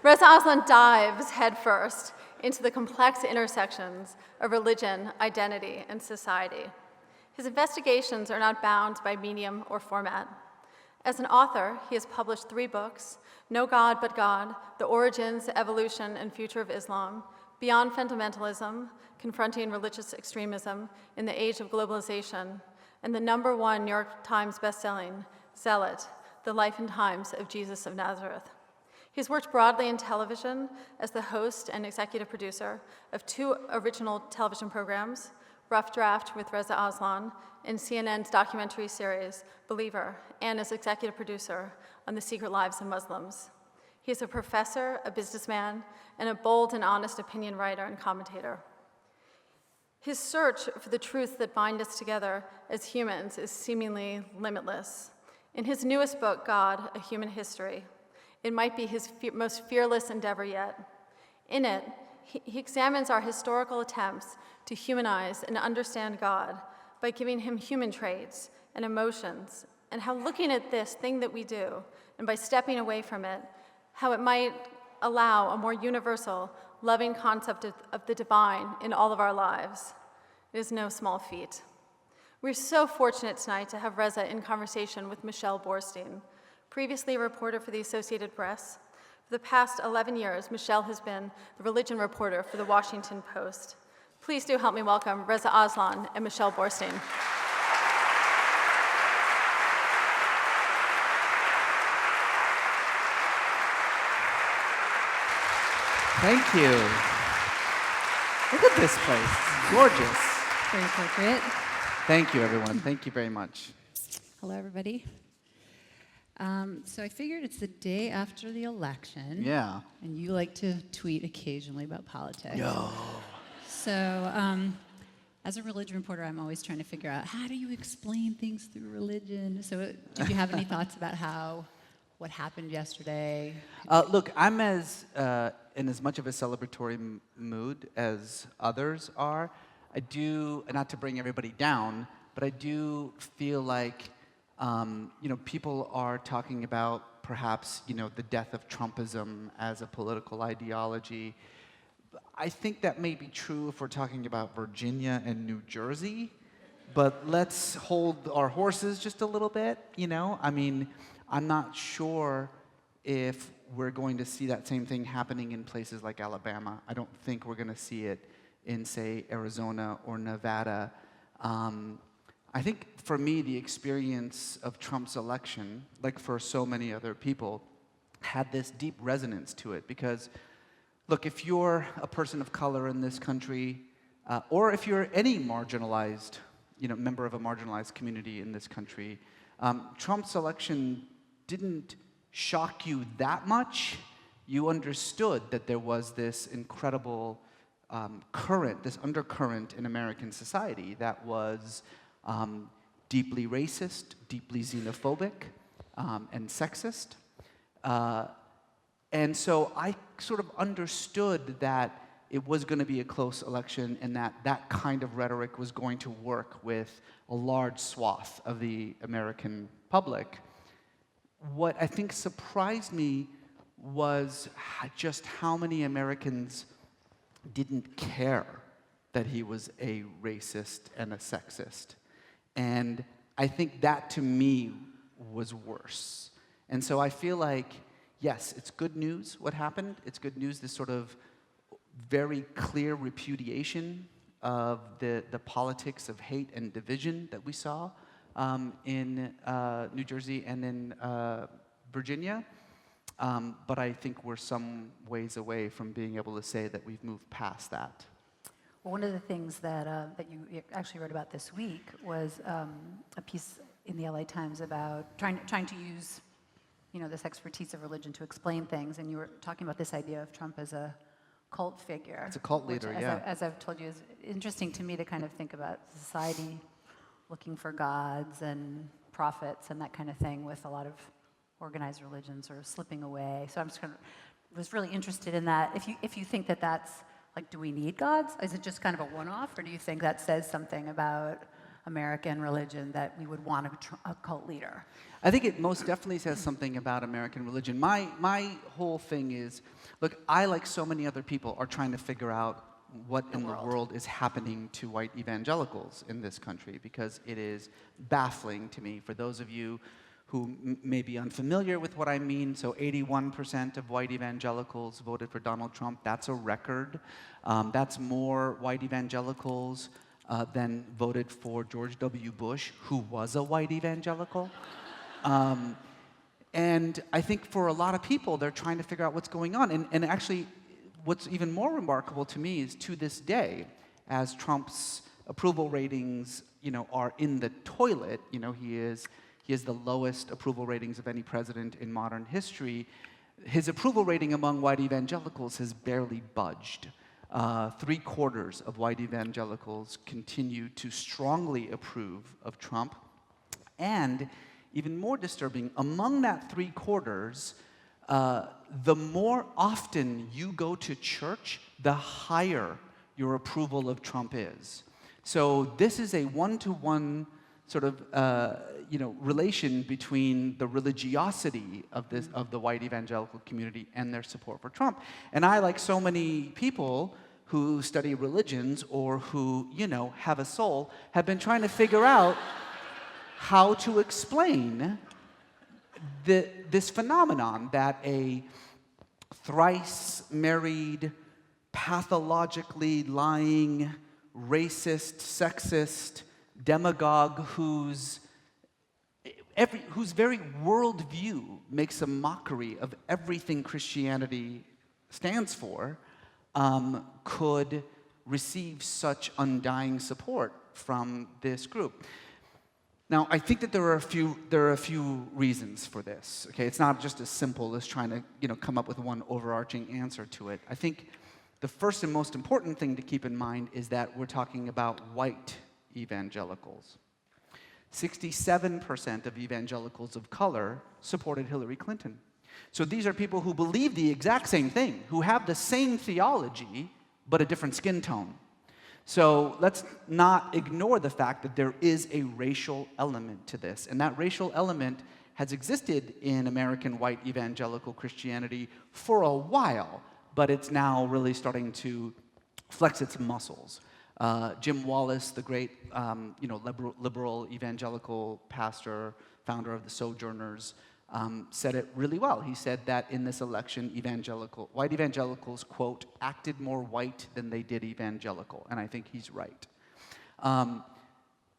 Reza Aslan dives headfirst into the complex intersections of religion, identity, and society. His investigations are not bound by medium or format. As an author, he has published 3 books: No God But God, The Origins, Evolution, and Future of Islam, Beyond Fundamentalism, Confronting Religious Extremism in the Age of Globalization, and the #1 New York Times bestselling, Zealot, The Life and Times of Jesus of Nazareth. He's worked broadly in television as the host and executive producer of 2 original television programs, Rough Draft with Reza Aslan, and CNN's documentary series, Believer, and as executive producer on The Secret Lives of Muslims. He is a professor, a businessman, and a bold and honest opinion writer and commentator. His search for the truths that bind us together as humans is seemingly limitless. In his newest book, God, A Human History, it might be his most fearless endeavor yet. In it, he examines our historical attempts to humanize and understand God by giving him human traits and emotions, and how looking at this thing that we do, and by stepping away from it, how it might allow a more universal, loving concept of the divine in all of our lives. It is no small feat. We're so fortunate tonight to have Reza in conversation with Michelle Boorstein, previously a reporter for the Associated Press. For the past 11 years, Michelle has been the religion reporter for the Washington Post. Please do help me welcome Reza Aslan and Michelle Boorstein. Thank you. Look at this place. It's gorgeous. Very appropriate. Thank you, everyone. Thank you very much. Hello, everybody. So I figured it's the day after the election. Yeah. And you like to tweet occasionally about politics. Yo. So as a religion reporter, I'm always trying to figure out, how do you explain things through religion? So did you have any thoughts about what happened yesterday? Look, I'm in as much of a celebratory mood as others are. I do, not to bring everybody down, but I do feel like people are talking about perhaps the death of Trumpism as a political ideology. I think that may be true if we're talking about Virginia and New Jersey, but let's hold our horses just a little bit. I mean, I'm not sure if we're going to see that same thing happening in places like Alabama. I don't think we're going to see it in, say, Arizona or Nevada. I think for me, the experience of Trump's election, like for so many other people, had this deep resonance to it. Because, look, if you're a person of color in this country, or if you're any marginalized, member of a marginalized community in this country, Trump's election didn't shock you that much. You understood that there was this incredible current, this undercurrent in American society that was deeply racist, deeply xenophobic, and sexist. And so I sort of understood that it was going to be a close election and that kind of rhetoric was going to work with a large swath of the American public. What I think surprised me was just how many Americans didn't care that he was a racist and a sexist. And I think that, to me, was worse. And so I feel like, yes, it's good news what happened. It's good news, this sort of very clear repudiation of the politics of hate and division that we saw in New Jersey and in Virginia. But I think we're some ways away from being able to say that we've moved past that. Well, one of the things that you actually wrote about this week was a piece in the LA Times about trying to use this expertise of religion to explain things, and you were talking about this idea of Trump as a cult figure. It's a cult leader, which, yeah. As I've told you, is interesting to me to kind of think about society looking for gods and prophets and that kind of thing, with a lot of organized religions sort of slipping away. So I'm just was really interested in that. If you think that that's like, do we need gods? Is it just kind of a one-off, or do you think that says something about American religion that we would want a cult leader. I think it most definitely says something about American religion. My whole thing is, look, I, like so many other people, are trying to figure out what in the world is happening to white evangelicals in this country, because it is baffling to me. For those of you who may be unfamiliar with what I mean, so 81% of white evangelicals voted for Donald Trump. That's a record. That's more white evangelicals than voted for George W. Bush, who was a white evangelical. And I think for a lot of people, they're trying to figure out what's going on. And actually, what's even more remarkable to me is, to this day, as Trump's approval ratings, are in the toilet, he has the lowest approval ratings of any president in modern history. His approval rating among white evangelicals has barely budged. 3/4 of white evangelicals continue to strongly approve of Trump. And even more disturbing, among that 3/4, the more often you go to church, the higher your approval of Trump is. So this is a one-to-one sort of relation between the religiosity of the white evangelical community and their support for Trump. And I, like so many people who study religions or who have a soul, have been trying to figure out how to explain this phenomenon that a thrice married, pathologically lying, racist, sexist demagogue whose very worldview makes a mockery of everything Christianity stands for, could receive such undying support from this group. Now, I think that there are a few reasons for this. Okay, it's not just as simple as trying to come up with one overarching answer to it. I think the first and most important thing to keep in mind is that we're talking about white evangelicals. 67% of evangelicals of color supported Hillary Clinton. So these are people who believe the exact same thing, who have the same theology, but a different skin tone. So let's not ignore the fact that there is a racial element to this. And that racial element has existed in American white evangelical Christianity for a while, but it's now really starting to flex its muscles. Jim Wallis, the great liberal evangelical pastor, founder of the Sojourners, said it really well. He said that in this election, white evangelicals, quote, acted more white than they did evangelical. And I think he's right.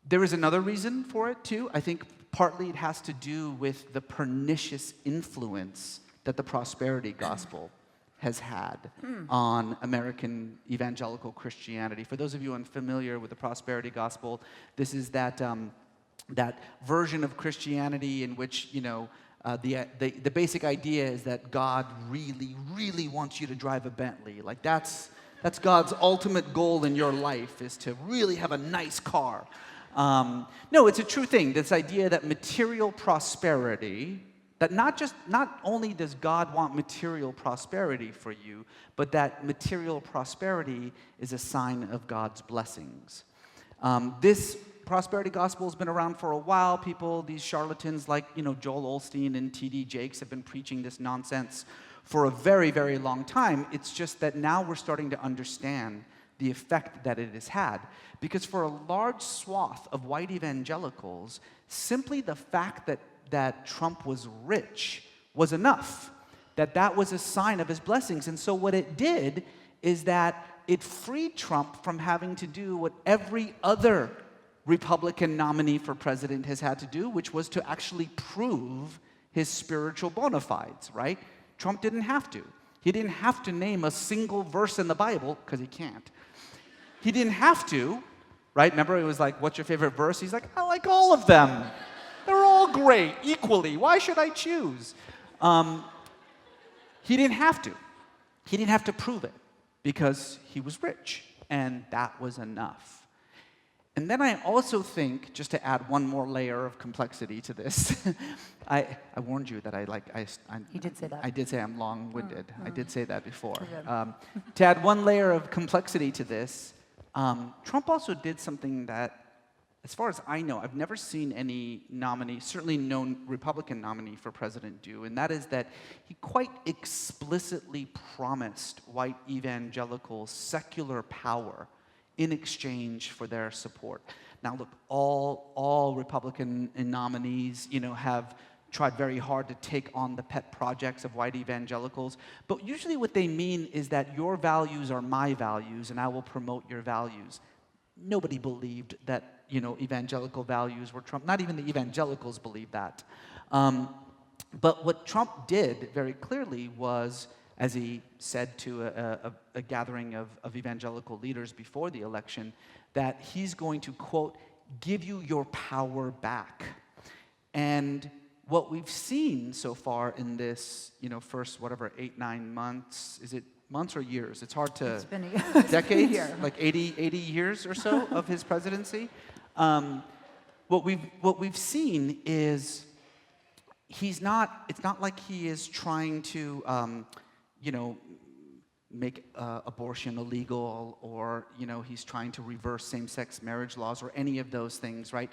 There is another reason for it, too. I think partly it has to do with the pernicious influence that the prosperity gospel has had on American evangelical Christianity. For those of you unfamiliar with the prosperity gospel, this is that version of Christianity in which, the basic idea is that God really, really wants you to drive a Bentley. Like that's God's ultimate goal in your life, is to really have a nice car. No, it's a true thing. This idea that material prosperity, that not only does God want material prosperity for you, but that material prosperity is a sign of God's blessings. This prosperity gospel has been around for a while. These charlatans like Joel Osteen and T.D. Jakes have been preaching this nonsense for a very, very long time. It's just that now we're starting to understand the effect that it has had. Because for a large swath of white evangelicals, simply the fact that Trump was rich was enough, that was a sign of his blessings. And so what it did is that it freed Trump from having to do what every other Republican nominee for president has had to do, which was to actually prove his spiritual bona fides, right? Trump didn't have to. He didn't have to name a single verse in the Bible, because he can't. He didn't have to, right? Remember, it was like, what's your favorite verse? He's like, I like all of them. They're all great, equally. Why should I choose? He didn't have to. He didn't have to prove it, because he was rich, and that was enough. And then I also think, just to add one more layer of complexity to this, I warned you that You did say that. I did say I'm long-winded. I did say that before. Yeah. To add one layer of complexity to this, Trump also did something that as far as I know, I've never seen any nominee, certainly no Republican nominee for president do, and that is that he quite explicitly promised white evangelicals secular power in exchange for their support. Now, look, all Republican nominees, have tried very hard to take on the pet projects of white evangelicals, but usually what they mean is that your values are my values, and I will promote your values. Nobody believed that, evangelical values were Trump. Not even the evangelicals believed that. But what Trump did very clearly was, as he said to a gathering of evangelical leaders before the election, that he's going to, quote, give you your power back. And what we've seen so far in this, first, 8-9 months, is it months or years? It's hard to... It's been decades? year. Like 80 years or so of his presidency? What we've seen is it's not like he is trying to, make abortion illegal, or, he's trying to reverse same-sex marriage laws or any of those things, right?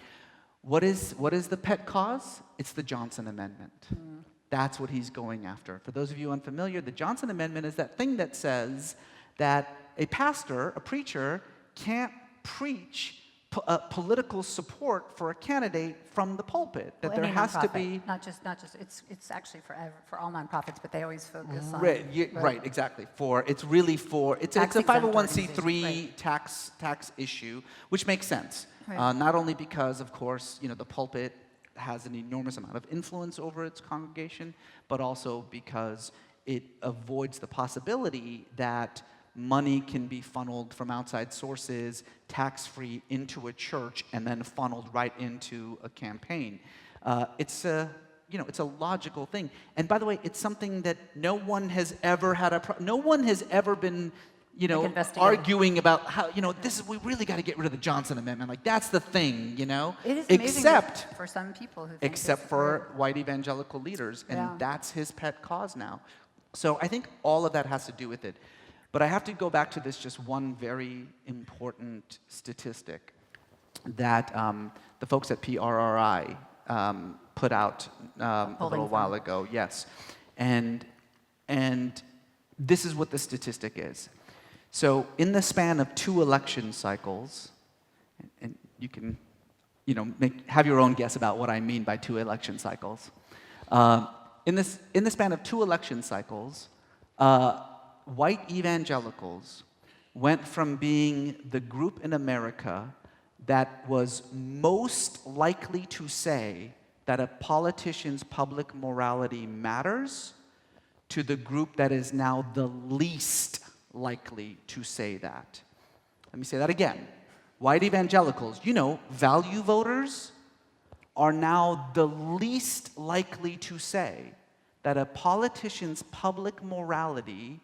What is the pet cause? It's the Johnson Amendment. That's what he's going after. For those of you unfamiliar, the Johnson Amendment is that thing that says that a pastor, a preacher, can't preach political support for a candidate from the pulpit. That there has to be not just. It's actually for all nonprofits, but they always focus on right, exactly. It's a Tax-exempt 501c3 tax issue, which makes sense. Right. Not only because, of course, the pulpit has an enormous amount of influence over its congregation, but also because it avoids the possibility that money can be funneled from outside sources, tax-free, into a church, and then funneled right into a campaign. It's a logical thing. And by the way, it's something that no one has ever been arguing about how, we really got to get rid of the Johnson Amendment. Like, that's the thing, It is amazing except for some people who think except for white evangelical leaders, and that's his pet cause now. So I think all of that has to do with it. But I have to go back to this just one very important statistic that the folks at PRRI put out a little while ago. Yes, and this is what the statistic is. So in the span of 2 election cycles, and you can, have your own guess about what I mean by 2 election cycles. In the span of 2 election cycles, white evangelicals went from being the group in America that was most likely to say that a politician's public morality matters to the group that is now the least likely to say that. Let me say that again. White evangelicals, value voters, are now the least likely to say that a politician's public morality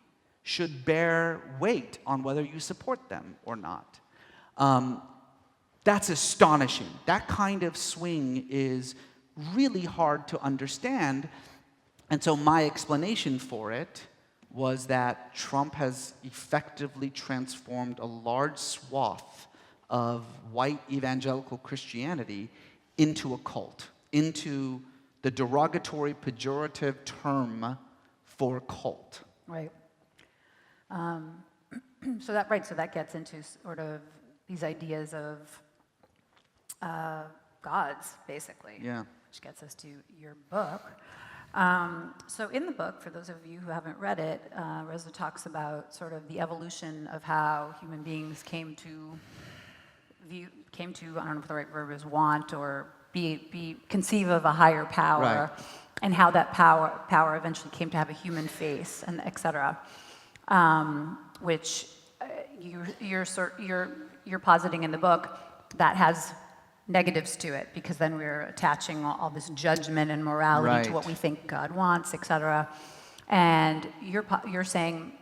should bear weight on whether you support them or not. That's astonishing. That kind of swing is really hard to understand. And so my explanation for it was that Trump has effectively transformed a large swath of white evangelical Christianity into a cult, into the derogatory, pejorative term for cult. Right. So that gets into sort of these ideas of gods, basically. Yeah. Which gets us to your book. So in the book, for those of you who haven't read it, Reza talks about sort of the evolution of how human beings came to, I don't know if the right verb is want, or conceive of a higher power, right, and how that power eventually came to have a human face, and et cetera. Which you're positing in the book that has negatives to it, because then we're attaching all this judgment and morality right to what we think God wants, et cetera. And you're saying,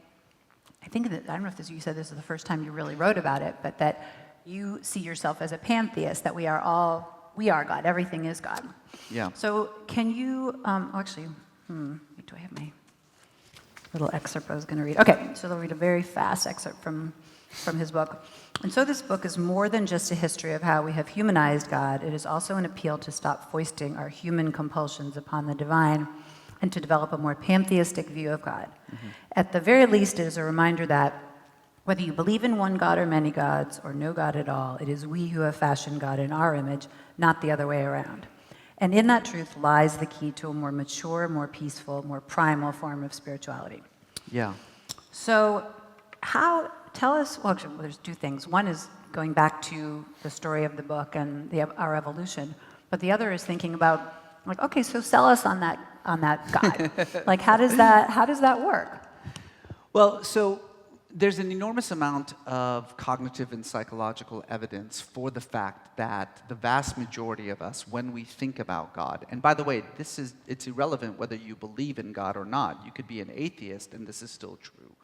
I don't know if you said this is the first time you really wrote about it, but that you see yourself as a pantheist, that we are God, everything is God. Yeah. So can you, wait, do I have my little excerpt I was going to read? Okay, so I'll read a very fast excerpt from from his book. And so this book is more than just a history of how we have humanized God. It is also an appeal to stop foisting our human compulsions upon the divine and to develop a more pantheistic view of God. At the very least, it is a reminder that whether you believe in one God or many gods, or no God at all, it is we who have fashioned God in our image, not the other way around. And in that truth lies the key to a more mature, more peaceful, more primal form of spirituality. Yeah. So tell us, well, actually, there's two things. One is going back to the story of the book and our evolution, but the other is thinking about, like, okay, so sell us on that God. Like, how does that work? Well, so there's an enormous amount of cognitive and psychological evidence for the fact that the vast majority of us, when we think about God, and by the way, it's irrelevant whether you believe in God or not. You could be an atheist, and this is still true.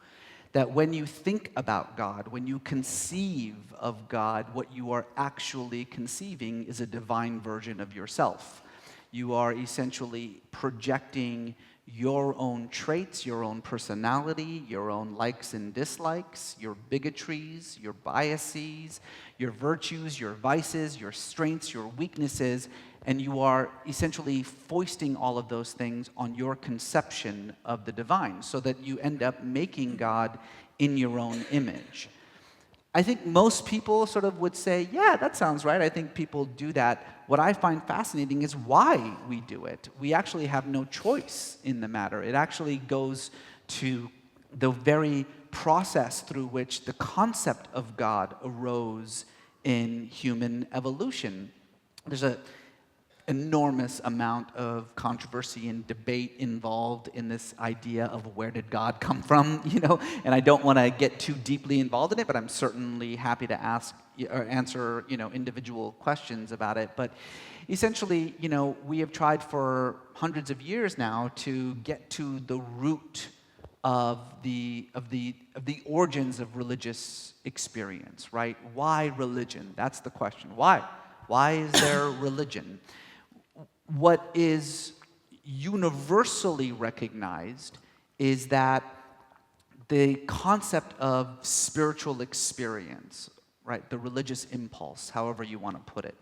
That when you think about God, when you conceive of God, what you are actually conceiving is a divine version of yourself. You are essentially projecting your own traits, your own personality, your own likes and dislikes, your bigotries, your biases, your virtues, your vices, your strengths, your weaknesses, and you are essentially foisting all of those things on your conception of the divine so that you end up making God in your own image. I think most people sort of would say, yeah, that sounds right. I think people do that. What I find fascinating is why we do it. We actually have no choice in the matter. It actually goes to the very process through which the concept of God arose in human evolution. There's an enormous amount of controversy and debate involved in this idea of where did God come from, and I don't want to get too deeply involved in it, but I'm certainly happy to answer, individual questions about it. But essentially, we have tried for hundreds of years now to get to the root of the origins of religious experience, right? Why religion? That's the question. Why? Why is there religion? What is universally recognized is that the concept of spiritual experience, right, the religious impulse, however you want to put it,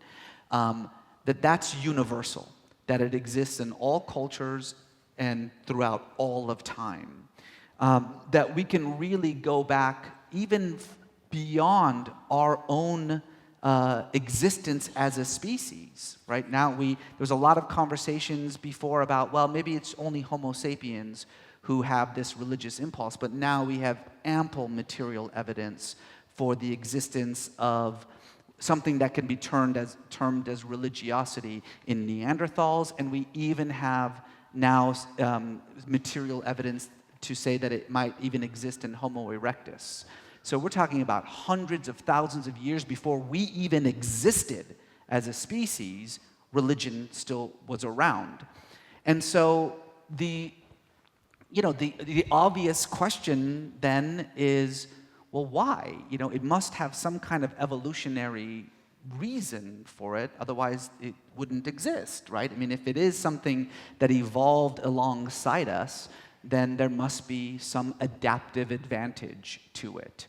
that's universal, that it exists in all cultures and throughout all of time, that we can really go back even beyond our own existence as a species. Right now, there's a lot of conversations before about, well, maybe it's only Homo sapiens who have this religious impulse, but now we have ample material evidence for the existence of something that can be termed as religiosity in Neanderthals, and we even have now material evidence to say that it might even exist in Homo erectus. So we're talking about hundreds of thousands of years before we even existed as a species, religion still was around. And so the obvious question then is, well, why? It must have some kind of evolutionary reason for it, otherwise it wouldn't exist, right? I mean, if it is something that evolved alongside us, then there must be some adaptive advantage to it.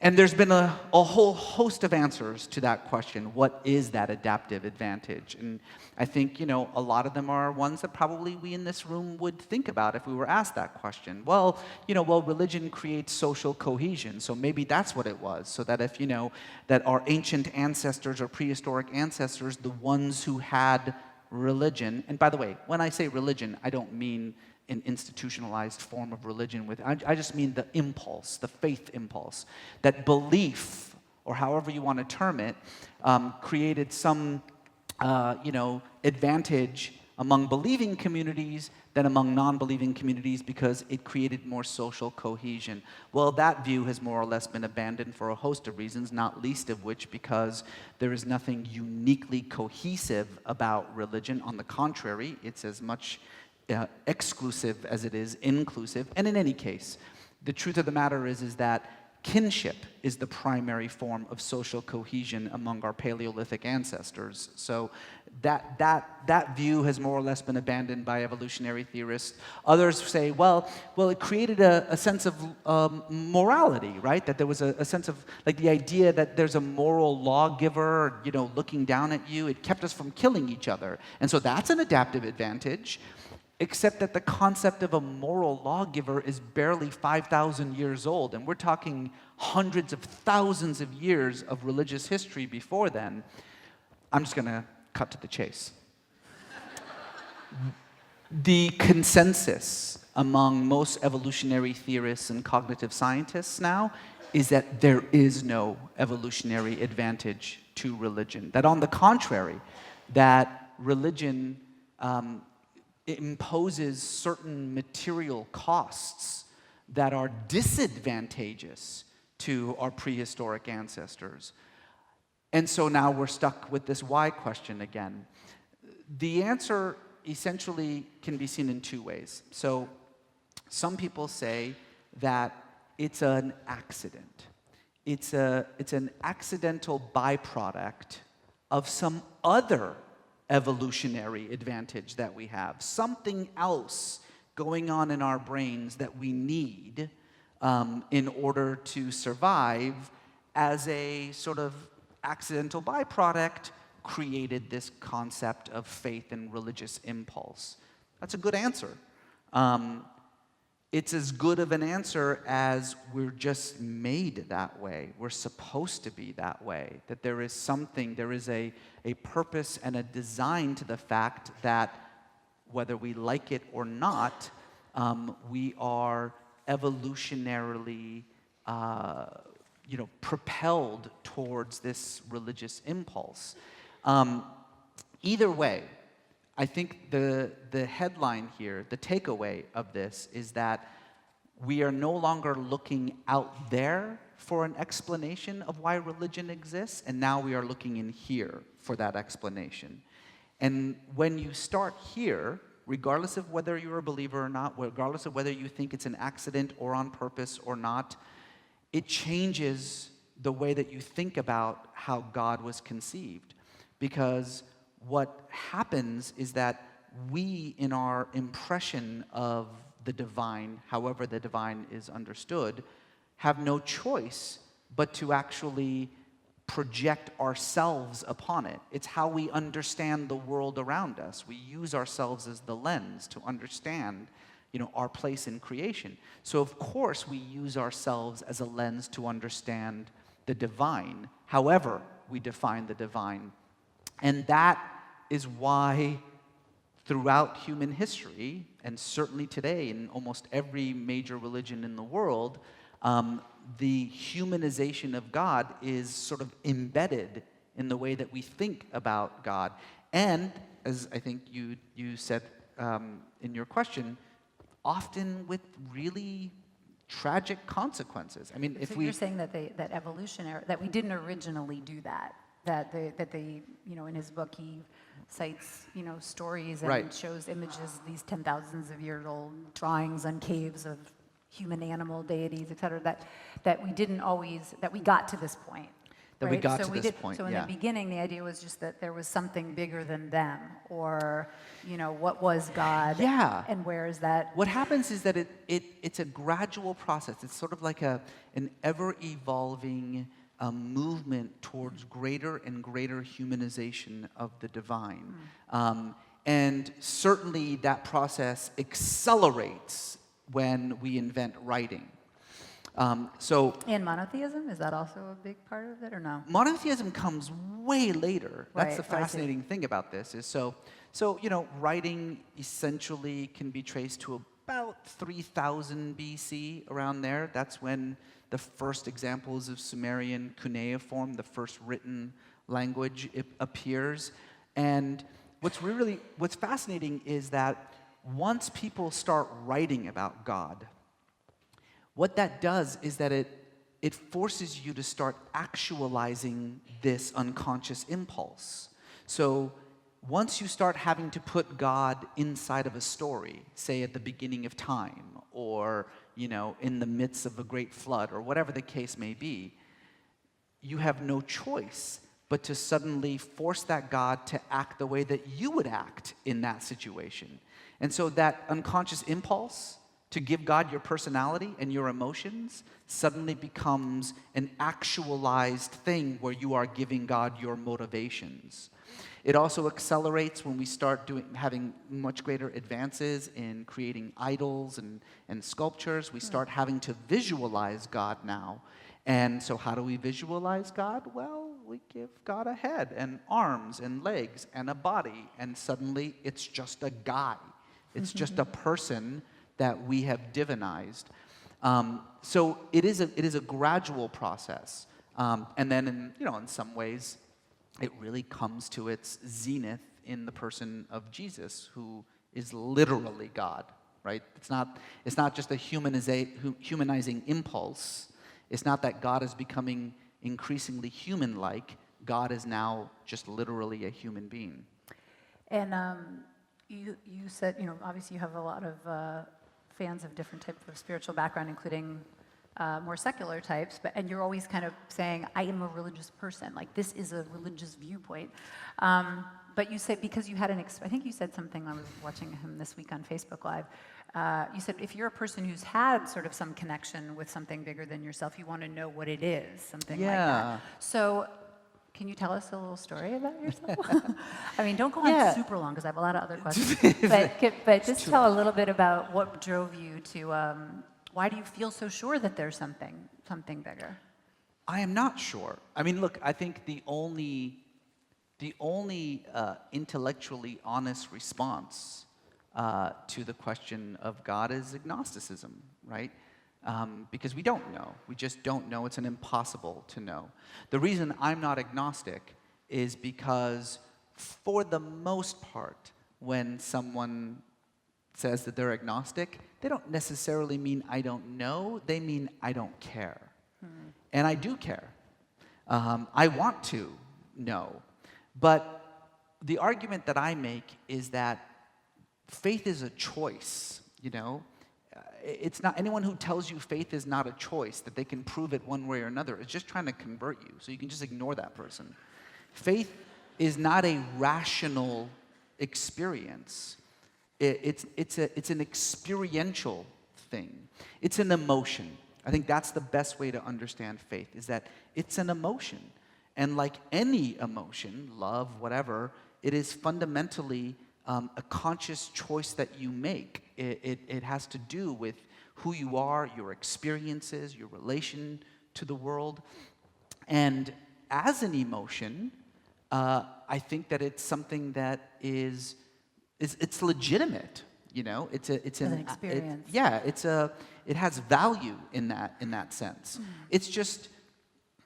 And there's been a whole host of answers to that question. What is that adaptive advantage? And I think, a lot of them are ones that probably we in this room would think about if we were asked that question. Well, religion creates social cohesion, so maybe that's what it was. So that if, that our ancient ancestors or prehistoric ancestors, the ones who had religion, and by the way, when I say religion, I don't mean an institutionalized form of religion. I just mean the impulse, the faith impulse, that belief, or however you want to term it, created some, advantage among believing communities than among non-believing communities because it created more social cohesion. Well, that view has more or less been abandoned for a host of reasons, not least of which because there is nothing uniquely cohesive about religion. On the contrary, it's as much exclusive as it is inclusive. And in any case, the truth of the matter is that kinship is the primary form of social cohesion among our Paleolithic ancestors. So that view has more or less been abandoned by evolutionary theorists. Others say, well, it created a sense of morality, right? That there was a sense of, like, the idea that there's a moral lawgiver, looking down at you. It kept us from killing each other. And so that's an adaptive advantage, except that the concept of a moral lawgiver is barely 5,000 years old, and we're talking hundreds of thousands of years of religious history before then. I'm just going to cut to the chase. The consensus among most evolutionary theorists and cognitive scientists now is that there is no evolutionary advantage to religion. That, on the contrary, that religion it imposes certain material costs that are disadvantageous to our prehistoric ancestors. And so now we're stuck with this why question again. The answer essentially can be seen in two ways. So some people say that it's an accident. It's an accidental byproduct of some other evolutionary advantage that we have, something else going on in our brains that we need in order to survive, as a sort of accidental byproduct created this concept of faith and religious impulse. That's a good answer. It's as good of an answer as we're just made that way. We're supposed to be that way. That there is something, there is a purpose and a design to the fact that whether we like it or not, we are evolutionarily propelled towards this religious impulse. Either way, I think the headline here, the takeaway of this, is that we are no longer looking out there for an explanation of why religion exists, and now we are looking in here for that explanation. And when you start here, regardless of whether you're a believer or not, regardless of whether you think it's an accident or on purpose or not, it changes the way that you think about how God was conceived. Because what happens is that we, in our impression of the divine, however the divine is understood, have no choice but to actually project ourselves upon it. It's how we understand the world around us. We use ourselves as the lens to understand, our place in creation. So of course we use ourselves as a lens to understand the divine, however we define the divine. And that is why throughout human history, and certainly today in almost every major religion in the world, the humanization of God is sort of embedded in the way that we think about God. And, as I think you said in your question, often with really tragic consequences. I mean, if you're saying that that we didn't originally do that. That they in his book he cites stories and right. shows images, these 10,000s of years old drawings on caves of human animal deities, etc. That we got to this point. That right? we got to this point. So in yeah. the beginning, the idea was just that there was something bigger than them, or what was God? Yeah. And where is that? What happens is that it's a gradual process. It's sort of like an ever-evolving movement towards greater and greater humanization of the divine. And certainly that process accelerates when we invent writing. And monotheism, is that also a big part of it, or no? Monotheism comes way later. That's Right, the fascinating thing about this. Is so writing essentially can be traced to about 3000 BC, around there. That's when the first examples of Sumerian cuneiform, the first written language, appears. And what's fascinating is that once people start writing about God, what that does is that it forces you to start actualizing this unconscious impulse. So once you start having to put God inside of a story, say at the beginning of time, or in the midst of a great flood, or whatever the case may be, you have no choice but to suddenly force that God to act the way that you would act in that situation. And so that unconscious impulse to give God your personality and your emotions suddenly becomes an actualized thing where you are giving God your motivations. It also accelerates when we start having much greater advances in creating idols and sculptures. We start having to visualize God now. And so how do we visualize God? Well, we give God a head and arms and legs and a body, and suddenly it's just a guy. It's just a person that we have divinized. So it is a gradual process. And then in some ways, it really comes to its zenith in the person of Jesus, who is literally God, right? It's not just a humanizing impulse. It's not that God is becoming increasingly human-like. God is now just literally a human being. And you said, obviously you have a lot of fans of different types of spiritual background, including more secular types, and you're always kind of saying, I am a religious person, like this is a religious viewpoint. But you said, because you had I think you said something, I was watching him this week on Facebook Live, you said if you're a person who's had sort of some connection with something bigger than yourself, you want to know what it is, something like that. So can you tell us a little story about yourself? I mean, don't go on super long, because I have a lot of other questions. but just tell a little bit about what drove you to, why do you feel so sure that there's something bigger? I am not sure. I mean, look, I think the only intellectually honest response to the question of God is agnosticism, right? Because we don't know. We just don't know. It's an impossible to know. The reason I'm not agnostic is because, for the most part, when someone says that they're agnostic, they don't necessarily mean I don't know. They mean I don't care. And I do care. I want to know. But the argument that I make is that faith is a choice, It's not anyone who tells you faith is not a choice, that they can prove it one way or another, is just trying to convert you, so you can just ignore that person. Faith is not a rational experience. It's an experiential thing. It's an emotion. I think that's the best way to understand faith, is that it's an emotion. And like any emotion, love, whatever, it is fundamentally a conscious choice that you make. It has to do with who you are, your experiences, your relation to the world. And as an emotion, I think that it's something that it's legitimate. It's an experience. It has value in that sense. It's just,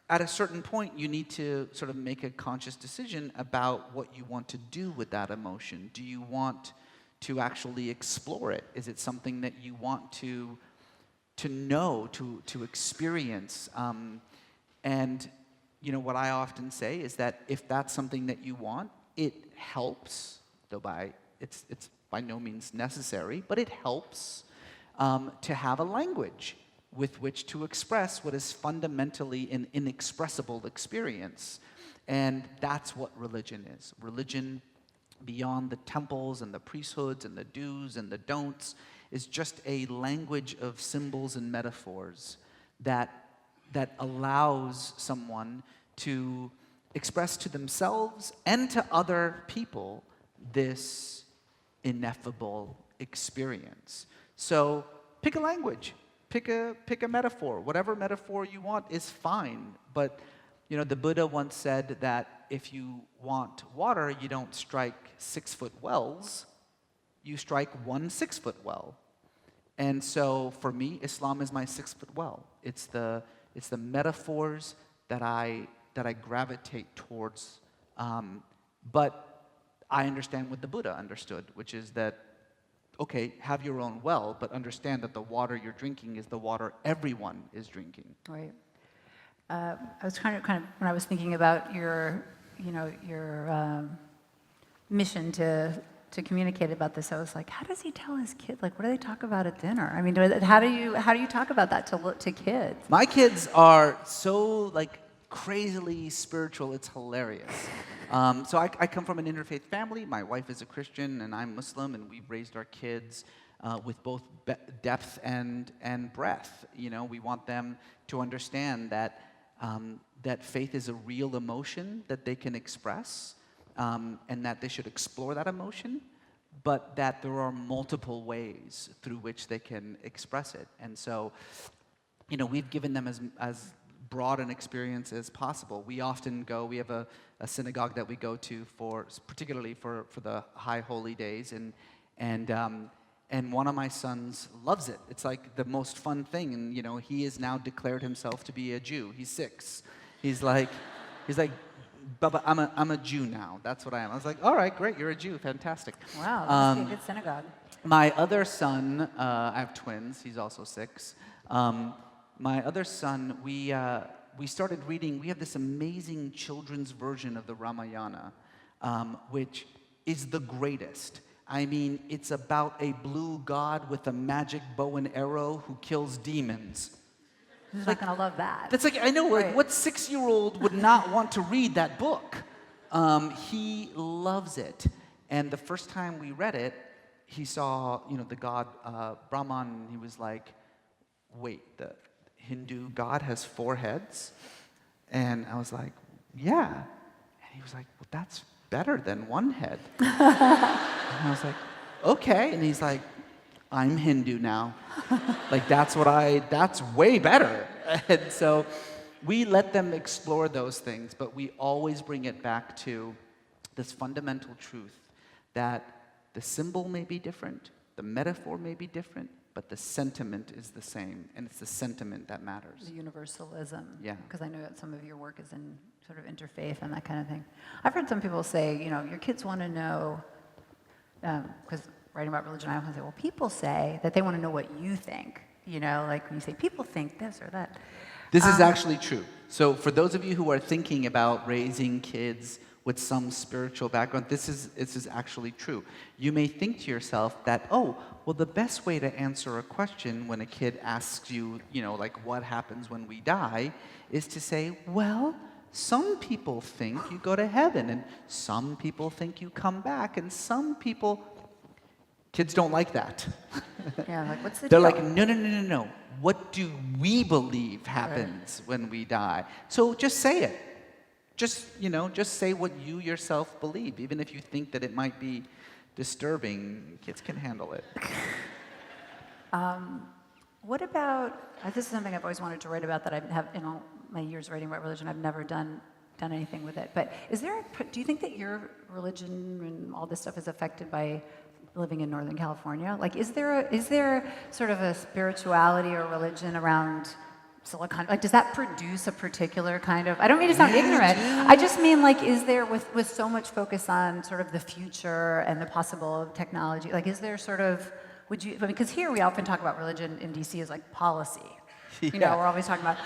at a certain point, you need to sort of make a conscious decision about what you want to do with that emotion. Do you want to actually explore it? Is it something that you want to know, to experience? And what I often say is that if that's something that you want, it helps, though it's by no means necessary, but it helps to have a language with which to express what is fundamentally an inexpressible experience. And that's what religion is. Religion, beyond the temples and the priesthoods and the do's and the don'ts, is just a language of symbols and metaphors that allows someone to express to themselves and to other people this ineffable experience. So pick a language. Pick a metaphor. Whatever metaphor you want is fine. But the Buddha once said that if you want water, you don't strike 6-foot wells. You strike 1 6-foot well. And so for me, Islam is my 6-foot well. It's the metaphors that I gravitate towards. But I understand what the Buddha understood, which is that, okay, have your own well, but understand that the water you're drinking is the water everyone is drinking. Right. I was kind of when I was thinking about your mission to to communicate about this, I was like, how does he tell his kid? Like, what do they talk about at dinner? I mean, how do you talk about that to kids? My kids are so like crazily spiritual, it's hilarious. So I come from an interfaith family. My wife is a Christian and I'm Muslim, and we've raised our kids with both depth and breadth. You know, we want them to understand that that faith is a real emotion that they can express, and that they should explore that emotion, but that there are multiple ways through which they can express it. And so, you know, we've given them as broad an experience as possible. We often go, we have a synagogue that we go to particularly for the high holy days, and one of my sons loves it. It's like the most fun thing, and you know, he has now declared himself to be a Jew. He's 6. He's like, Bubba, I'm a Jew now. That's what I am. I was like, all right, great, you're a Jew, fantastic. Wow, that must be a good synagogue. My other son, I have twins. He's also 6. My other son, we started reading. We have this amazing children's version of the Ramayana, which is the greatest. I mean, it's about a blue god with a magic bow and arrow who kills demons. Who's not gonna love that? That's like, I know, like, Right. what 6-year-old would not want to read that book? He loves it. And the first time we read it, he saw, you know, the god Brahman, and he was like, wait, the Hindu god has 4 heads? And I was like, yeah. And he was like, well, that's better than 1 head. And I was like, okay. And he's like, I'm Hindu now. Like, that's way better. And so we let them explore those things, but we always bring it back to this fundamental truth that the symbol may be different, the metaphor may be different, but the sentiment is the same, and it's the sentiment that matters. The universalism. Yeah. Because I know that some of your work is in sort of interfaith and that kind of thing. I've heard some people say, you know, your kids want to know, because writing about religion, I often say, well, people say that they want to know what you think. You know, like when you say, people think this or that. This is actually true. So for those of you who are thinking about raising kids with some spiritual background, this is actually true. You may think to yourself that, oh, well, the best way to answer a question when a kid asks you, you know, like, what happens when we die, is to say, well, some people think you go to heaven, and some people think you come back, and some people... Kids don't like that. Yeah, like, what's the They're deal? like, no. What do we believe happens when we die? So just say it. Just say what you yourself believe, even if you think that it might be disturbing. Kids can handle it. What about, this is something I've always wanted to write about that I have in all my years writing about religion. I've never done anything with it. But do you think that your religion and all this stuff is affected by living in Northern California? Like, is there sort of a spirituality or religion around Silicon? Like, does that produce a particular kind of, I don't mean to sound ignorant, I just mean, like, is there, with so much focus on sort of the future and the possible technology, like, is there sort of, because here we often talk about religion in DC as like policy. You know, we're always talking about,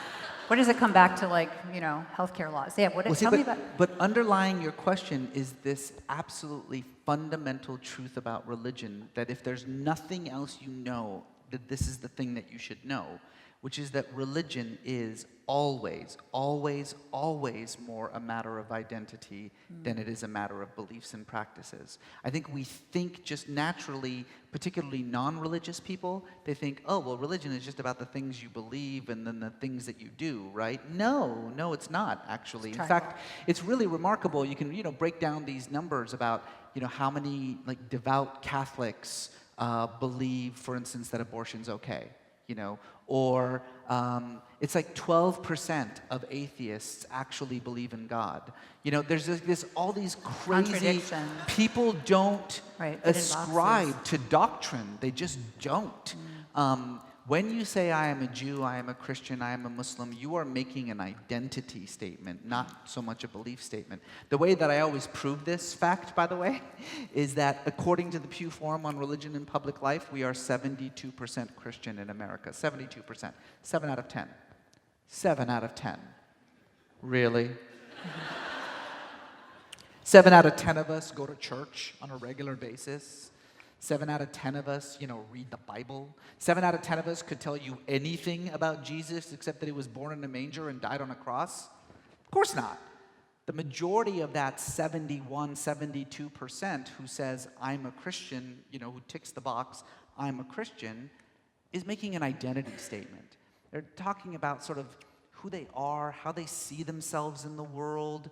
what does it come back to, like, you know, healthcare laws? Yeah, tell me about... But underlying your question is this absolutely fundamental truth about religion, that if there's nothing else you know, that this is the thing that you should know, which is that religion is always, always, always more a matter of identity than it is a matter of beliefs and practices. I think we think just naturally, particularly non-religious people, they think, oh, well, religion is just about the things you believe and then the things that you do, right? No, it's not, actually. In fact, it's really remarkable. You can, break down these numbers about, how many, like, devout Catholics believe, for instance, that abortion's okay. Or it's like 12% of atheists actually believe in God. There's all these crazy... People don't ascribe to doctrine. They just don't. When you say, I am a Jew, I am a Christian, I am a Muslim, you are making an identity statement, not so much a belief statement. The way that I always prove this fact, by the way, is that according to the Pew Forum on Religion in Public Life, we are 72% Christian in America. 72%. 7 out of 10. 7 out of 10. Really? 7 out of 10 of us go to church on a regular basis. 7 out of 10 of us, read the Bible. 7 out of 10 of us could tell you anything about Jesus except that he was born in a manger and died on a cross. Of course not. The majority of that 71, 72% who says, I'm a Christian, who ticks the box, I'm a Christian, is making an identity statement. They're talking about sort of who they are, how they see themselves in the world.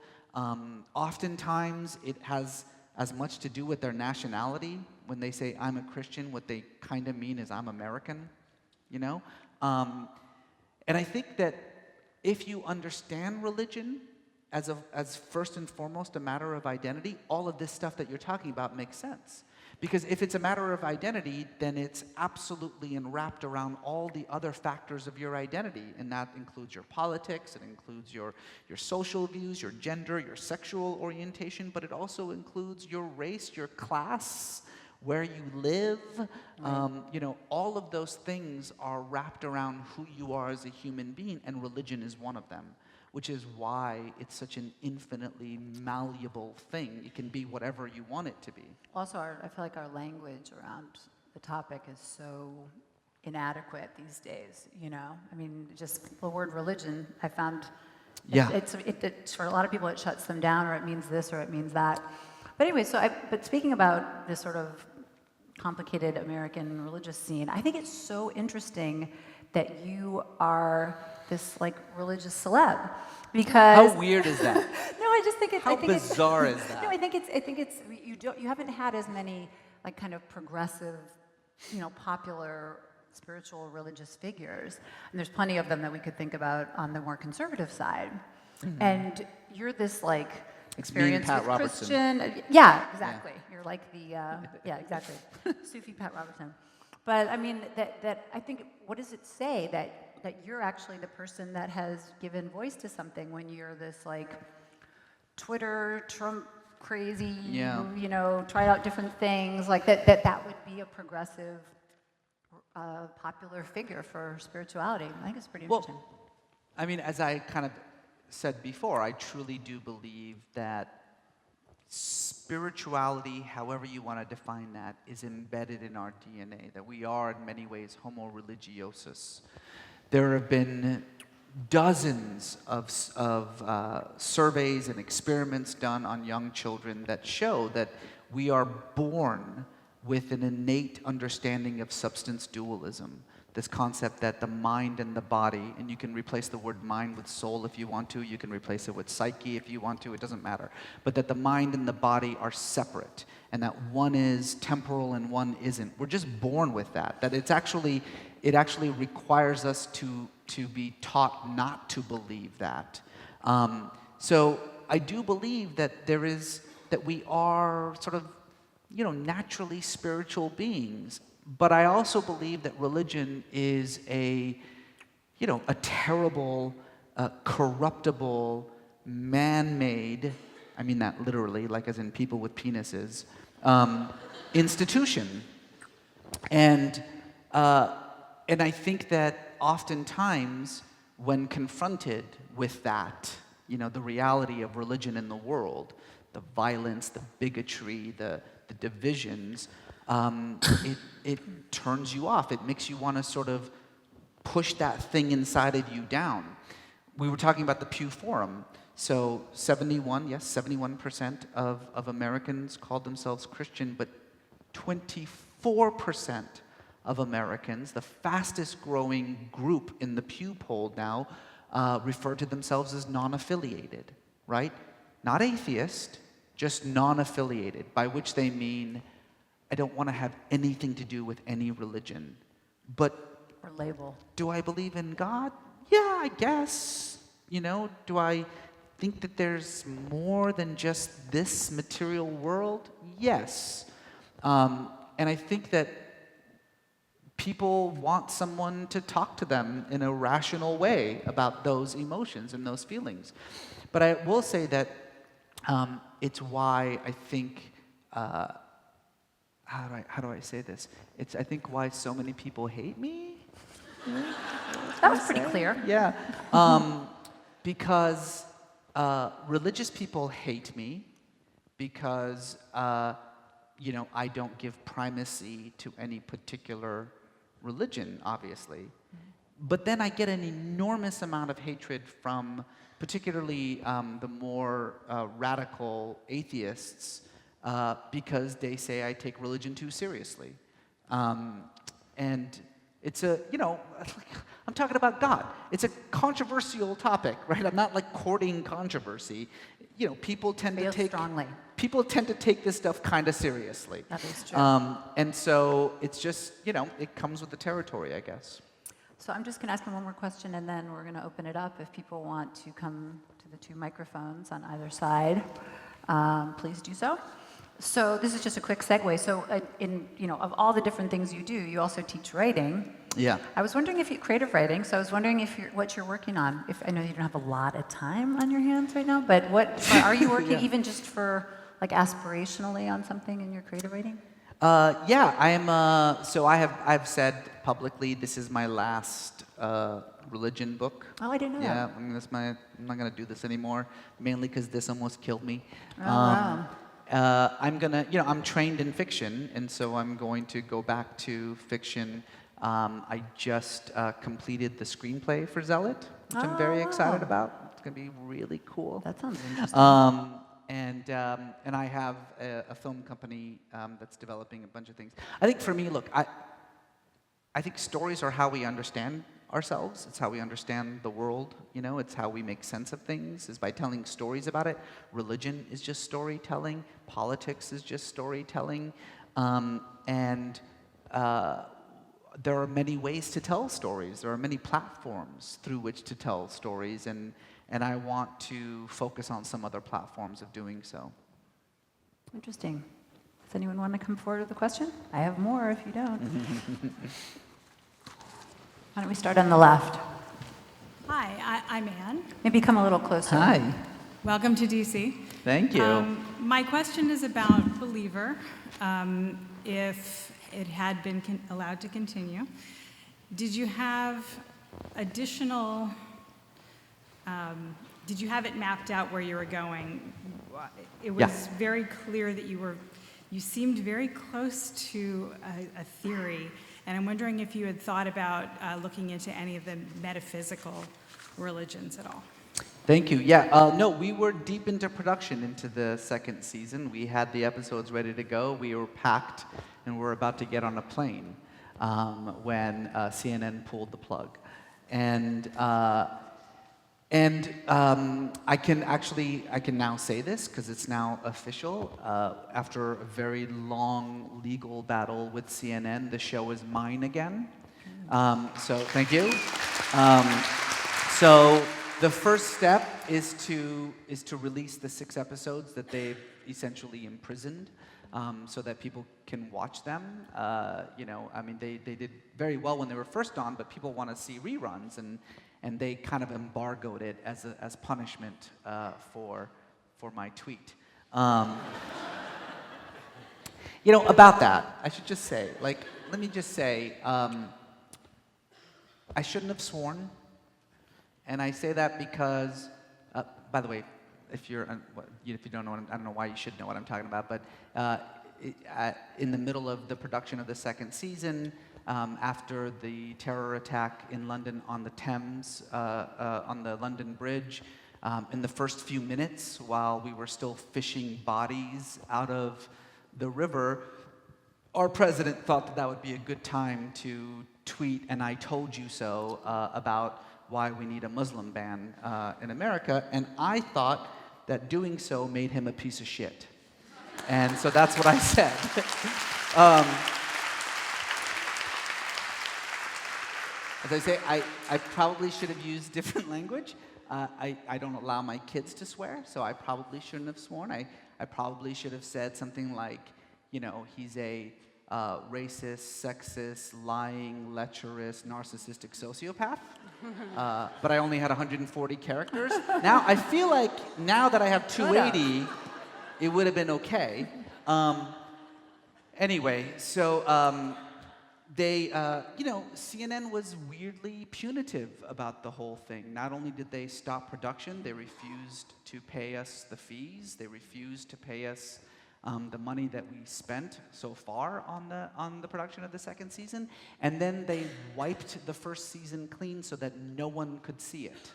Oftentimes, it has as much to do with their nationality. When they say, I'm a Christian, what they kind of mean is, I'm American, And I think that if you understand religion as first and foremost a matter of identity, all of this stuff that you're talking about makes sense. Because if it's a matter of identity, then it's absolutely enwrapped around all the other factors of your identity. And that includes your politics, it includes your social views, your gender, your sexual orientation, but it also includes your race, your class, where you live. Right. All of those things are wrapped around who you are as a human being, and religion is one of them. Which is why it's such an infinitely malleable thing. It can be whatever you want it to be. Also, I feel like our language around the topic is so inadequate these days, I mean, just the word religion, I found, it's for a lot of people, it shuts them down, or it means this, or it means that. But anyway, but speaking about this sort of complicated American religious scene, I think it's so interesting that you are this religious celeb, because how weird is that? No, I just think it's how bizarre is that? No, I think it's you haven't had as many kind of progressive, popular spiritual religious figures, and there's plenty of them that we could think about on the more conservative side. Mm-hmm. And you're this experienced Pat Robertson. Christian, yeah, exactly. Yeah. You're like the exactly, Sufi Pat Robertson. But I mean, that I think, what does it say that you're actually the person that has given voice to something when you're this Twitter Trump crazy, try out different things, that would be a progressive, popular figure for spirituality. I think it's pretty interesting. I mean, as I kind of said before, I truly do believe that spirituality, however you want to define that, is embedded in our DNA, that we are in many ways homo religiosus. There have been dozens of surveys and experiments done on young children that show that we are born with an innate understanding of substance dualism. This concept that the mind and the body, and you can replace the word mind with soul if you want to, you can replace it with psyche if you want to, it doesn't matter. But that the mind and the body are separate, and that one is temporal and one isn't. We're just born with that. That it actually requires us to be taught not to believe that. So I do believe that that we are sort of, naturally spiritual beings. But I also believe that religion is a terrible, corruptible, man-made, I mean that literally, as in people with penises, institution. And I think that oftentimes when confronted with that, the reality of religion in the world, the violence, the bigotry, the divisions, it turns you off. It makes you want to sort of push that thing inside of you down. We were talking about the Pew Forum. So 71% of Americans called themselves Christian, but 24% of Americans, the fastest growing group in the Pew poll now, refer to themselves as non-affiliated, right? Not atheist, just non-affiliated, by which they mean I don't want to have anything to do with any religion. But or label. Do I believe in God? Yeah, I guess. Do I think that there's more than just this material world? Yes. And I think that people want someone to talk to them in a rational way about those emotions and those feelings. But I will say that it's why I think how do I say this? It's, I think, why so many people hate me. That was pretty clear. Yeah. Because religious people hate me because I don't give primacy to any particular religion, obviously. But then I get an enormous amount of hatred from particularly the more radical atheists because they say I take religion too seriously. And it's I'm talking about God. It's a controversial topic, right? I'm not like courting controversy. People tend to take strongly. People tend to take this stuff kind of seriously. That is true. And so it's just, it comes with the territory, I guess. So I'm just going to ask him one more question, and then we're going to open it up. If people want to come to the two microphones on either side, please do so. So this is just a quick segue. So of all the different things you do, you also teach writing. Yeah. I was wondering creative writing. So I was wondering what you're working on. If I know you don't have a lot of time on your hands right now, but are you working even just for like aspirationally on something in your creative writing? Yeah, I am. So I've said publicly this is my last religion book. Oh, I didn't know that. Yeah, I'm not gonna do this anymore, mainly because this almost killed me. Oh, wow. I'm trained in fiction, and so I'm going to go back to fiction. I just completed the screenplay for Zealot, which I'm very excited about. It's gonna be really cool. That sounds interesting. And I have a film company that's developing a bunch of things. I think for me, look, I think stories are how we understand ourselves. It's how we understand the world. It's how we make sense of things, is by telling stories about it. Religion is just storytelling. Politics is just storytelling. There are many ways to tell stories. There are many platforms through which to tell stories, and I want to focus on some other platforms of doing so. Interesting. Does anyone want to come forward with a question? I have more if you don't. Why don't we start on the left? Hi, I'm Anne. Maybe come a little closer. Hi. Welcome to DC. Thank you. My question is about Believer. If it had been allowed to continue, did you have additional, did you have it mapped out where you were going? It was very clear that you seemed very close to a theory, and I'm wondering if you had thought about looking into any of the metaphysical religions at all. Thank you. Yeah, no, we were deep into production into the second season. We had the episodes ready to go. We were packed, and we were about to get on a plane when CNN pulled the plug. And I can now say this because it's now official. After a very long legal battle with CNN, the show is mine again. So thank you. So the first step is to release the 6 episodes that they've essentially imprisoned, so that people can watch them. They did very well when they were first on, but people want to see reruns, and they kind of embargoed it as punishment for my tweet. About that, I should just say, let me just say, I shouldn't have sworn, and I say that because, by the way, if you don't know, I don't know why you should know what I'm talking about, but in the middle of the production of the second season, after the terror attack in London on the Thames, on the London Bridge, in the first few minutes, while we were still fishing bodies out of the river, our president thought that would be a good time to tweet "and I told you so" about why we need a Muslim ban in America, and I thought that doing so made him a piece of shit. And so that's what I said. As I say, I probably should have used different language. I don't allow my kids to swear, so I probably shouldn't have sworn. I probably should have said something like, he's a racist, sexist, lying, lecherous, narcissistic sociopath. But I only had 140 characters. Now, I feel like now that I have 280, it would have been okay. Anyway, so they, CNN was weirdly punitive about the whole thing. Not only did they stop production, they refused to pay us the fees. They refused to pay us the money that we spent so far on the production of the second season. And then they wiped the first season clean so that no one could see it.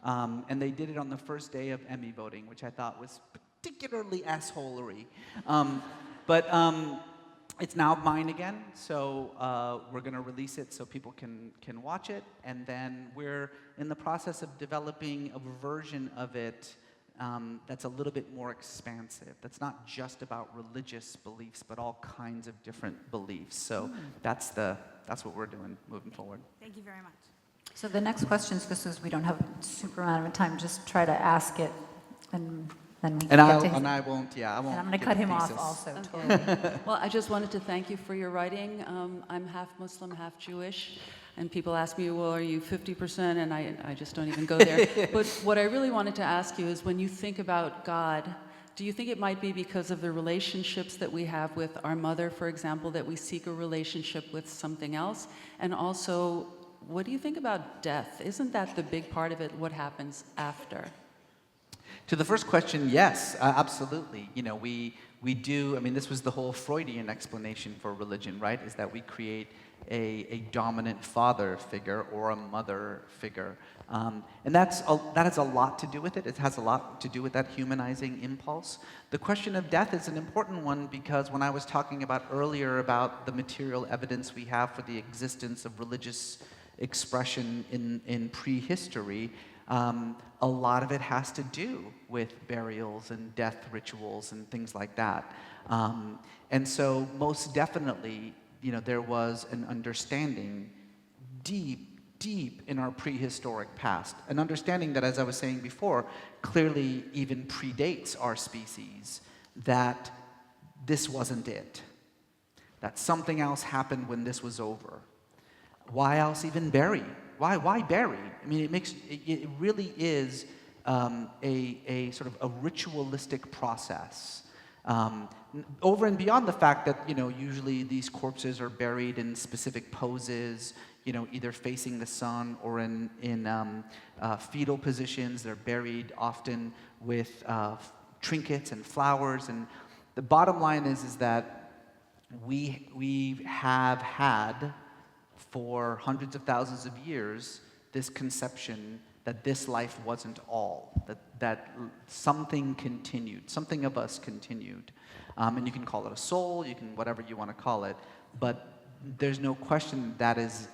And they did it on the first day of Emmy voting, which I thought was particularly assholery. But it's now mine again, so we're going to release it so people can watch it. And then we're in the process of developing a version of it that's a little bit more expansive. That's not just about religious beliefs, but all kinds of different beliefs. So that's what we're doing moving forward. Thank you very much. So the next questions, just as we don't have a super amount of time, just try to ask it, and then we can get to his. I won't. Yeah, I won't. And I'm going to cut him off also. Okay. Totally. Well, I just wanted to thank you for your writing. I'm half Muslim, half Jewish, and people ask me, well, are you 50%? And I just don't even go there. But what I really wanted to ask you is, when you think about God, do you think it might be because of the relationships that we have with our mother, for example, that we seek a relationship with something else? And also, what do you think about death? Isn't that the big part of it, what happens after? To the first question, yes, absolutely. We do, this was the whole Freudian explanation for religion, right? Is that we create a dominant father figure or a mother figure. And that has a lot to do with it. It has a lot to do with that humanizing impulse. The question of death is an important one, because when I was talking about earlier about the material evidence we have for the existence of religious expression in prehistory, a lot of it has to do with burials and death rituals and things like that. And so most definitely, there was an understanding deep in our prehistoric past. An understanding that, as I was saying before, clearly even predates our species, that this wasn't it. That something else happened when this was over. Why else even bury? Why bury? It really is a sort of a ritualistic process. Over and beyond the fact that, usually these corpses are buried in specific poses, either facing the sun or in fetal positions. They're buried often with trinkets and flowers. And the bottom line is that we have had, for hundreds of thousands of years, this conception that this life wasn't all, that something continued, something of us continued. And you can call it a soul, you can whatever you want to call it, but there's no question that is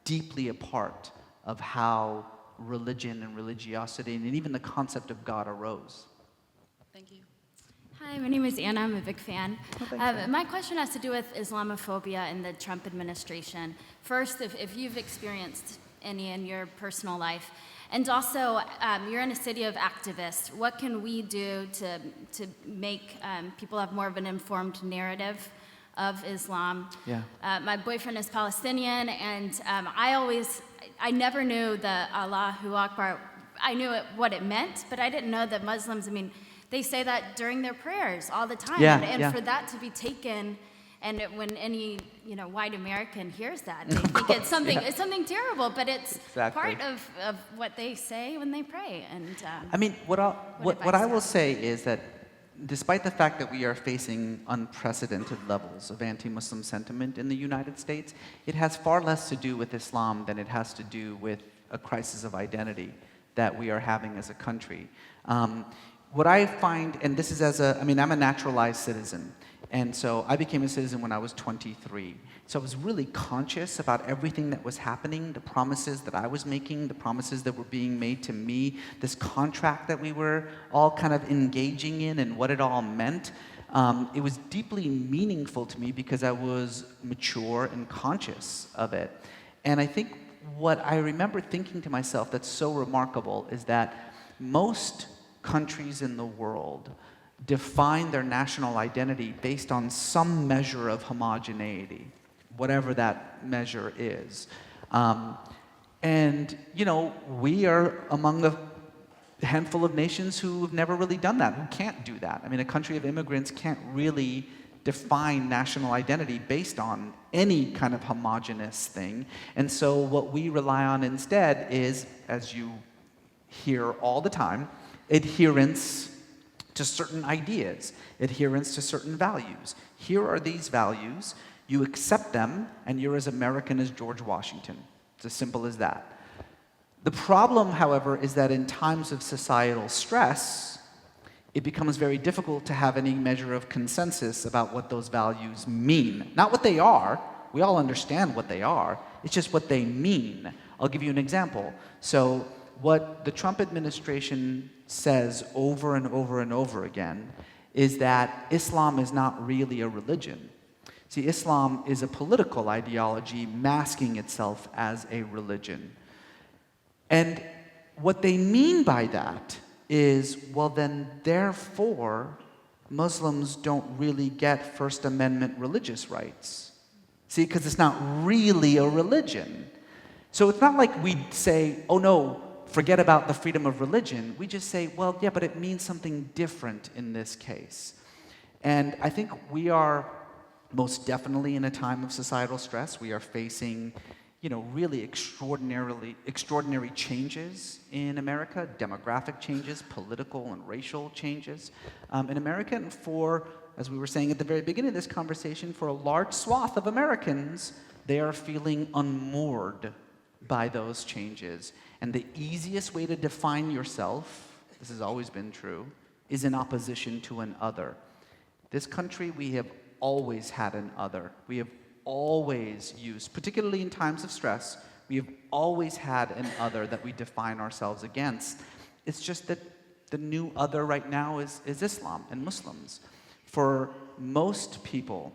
deeply a part of how religion and religiosity and even the concept of God arose. Thank you. Hi, my name is Anna. I'm a big fan. My question has to do with Islamophobia in the Trump administration. First, if you've experienced any in your personal life, and also you're in a city of activists, what can we do to make people have more of an informed narrative of Islam? Yeah. My boyfriend is Palestinian, and I never knew the Allahu Akbar. I knew what it meant, but I didn't know that Muslims, they say that during their prayers all the time. Yeah, and yeah. for that to be taken, and when any white American hears that, they think it's something Yeah. it's something terrible, but it's Exactly. part of what they say when they pray. And What advice I do you will have? say is that despite the fact that we are facing unprecedented levels of anti-Muslim sentiment in the United States, it has far less to do with Islam than it has to do with a crisis of identity that we are having as a country. What I find, and this is I'm a naturalized citizen, and so I became a citizen when I was 23. So I was really conscious about everything that was happening, the promises that I was making, the promises that were being made to me, this contract that we were all kind of engaging in and what it all meant. It was deeply meaningful to me because I was mature and conscious of it. And I think what I remember thinking to myself that's so remarkable is that most countries in the world define their national identity based on some measure of homogeneity, whatever that measure is. We are among a handful of nations who have never really done that, who can't do that. A country of immigrants can't really define national identity based on any kind of homogenous thing. And so what we rely on instead is, as you hear all the time, adherence to certain ideas, adherence to certain values. Here are these values, you accept them, and you're as American as George Washington. It's as simple as that. The problem, however, is that in times of societal stress, it becomes very difficult to have any measure of consensus about what those values mean. Not what they are. We all understand what they are. It's just what they mean. I'll give you an example. So what the Trump administration says over and over and over again is that Islam is not really a religion. See, Islam is a political ideology masking itself as a religion. And what they mean by that is, well, then, therefore, Muslims don't really get First Amendment religious rights. See, because it's not really a religion. So it's not like we say, oh no, forget about the freedom of religion. We just say, well, yeah, but it means something different in this case. And I think we are most definitely in a time of societal stress. We are facing, really extraordinary changes in America, demographic changes, political and racial changes in America. And for, as we were saying at the very beginning of this conversation, for a large swath of Americans, they are feeling unmoored by those changes. And the easiest way to define yourself, this has always been true, is in opposition to an other. This country, we have always had an other. We have always used, particularly in times of stress, we have always had an other that we define ourselves against. It's just that the new other right now is Islam and Muslims. For most people,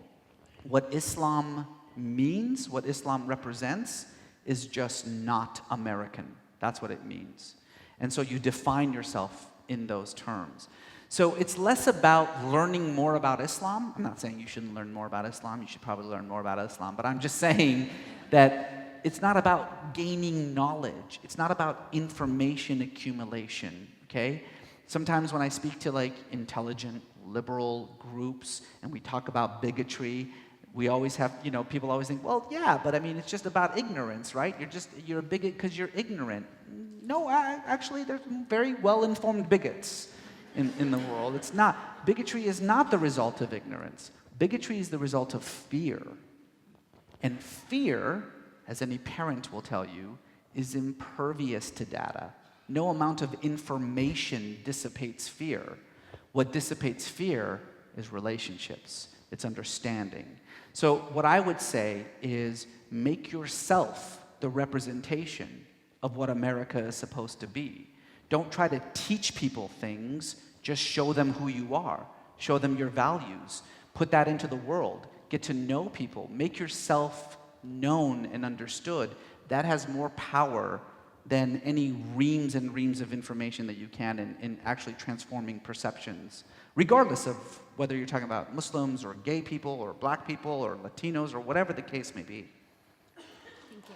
what Islam means, what Islam represents, is just not American. That's what it means. And so you define yourself in those terms. So it's less about learning more about Islam. I'm not saying you shouldn't learn more about Islam. You should probably learn more about Islam. But I'm just saying that it's not about gaining knowledge. It's not about information accumulation, okay? Sometimes when I speak to intelligent, liberal groups and we talk about bigotry, we always have, people always think, well, yeah, but I mean, it's just about ignorance, right? You're a bigot because you're ignorant. No, actually, there's very well-informed bigots in the world. It's not. Bigotry is not the result of ignorance. Bigotry is the result of fear. And fear, as any parent will tell you, is impervious to data. No amount of information dissipates fear. What dissipates fear is relationships. It's understanding. So what I would say is make yourself the representation of what America is supposed to be. Don't try to teach people things, just show them who you are. Show them your values. Put that into the world. Get to know people. Make yourself known and understood. That has more power than any reams and reams of information that you can in actually transforming perceptions, regardless of whether you're talking about Muslims or gay people or black people or Latinos or whatever the case may be. Thank you.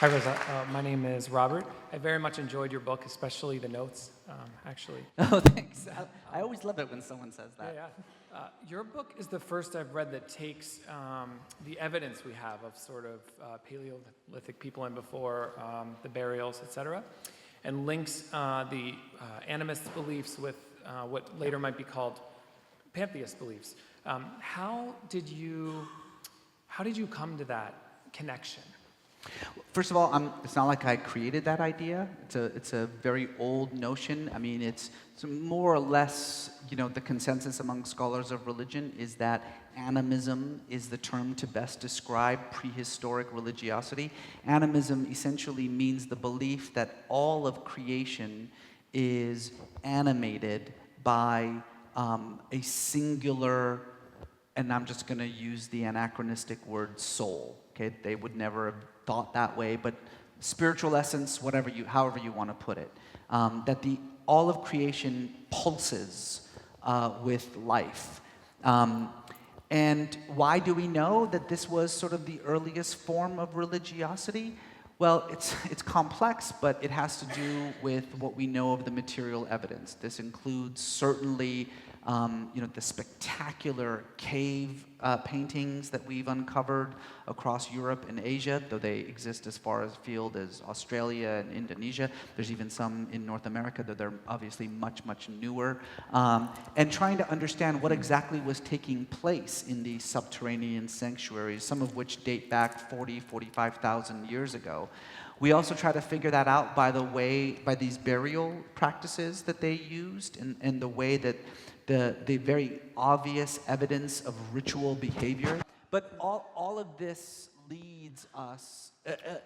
Hi, Reza. My name is Robert. I very much enjoyed your book, especially the notes, actually. Oh, thanks. I always love it when someone says that. Yeah. Your book is the first I've read that takes the evidence we have of sort of Paleolithic people and before, the burials, etc., and links the animist beliefs with what later might be called pantheist beliefs. How did you come to that connection? First of all, it's not like I created that idea. It's a very old notion. I mean, it's more or less, the consensus among scholars of religion is that animism is the term to best describe prehistoric religiosity. Animism essentially means the belief that all of creation is animated by a singular, and I'm just going to use the anachronistic word soul. Okay, they would never have thought that way, but spiritual essence, however you want to put it, that all of creation pulses with life. And why do we know that this was sort of the earliest form of religiosity? Well, it's complex, but it has to do with what we know of the material evidence. This includes certainly, the spectacular cave paintings that we've uncovered across Europe and Asia, though they exist as far afield as Australia and Indonesia. There's even some in North America, though they're obviously much, much newer. And trying to understand what exactly was taking place in these subterranean sanctuaries, some of which date back 45,000 years ago. We also try to figure that out by these burial practices that they used and the way that the very obvious evidence of ritual behavior. But all of this leads us,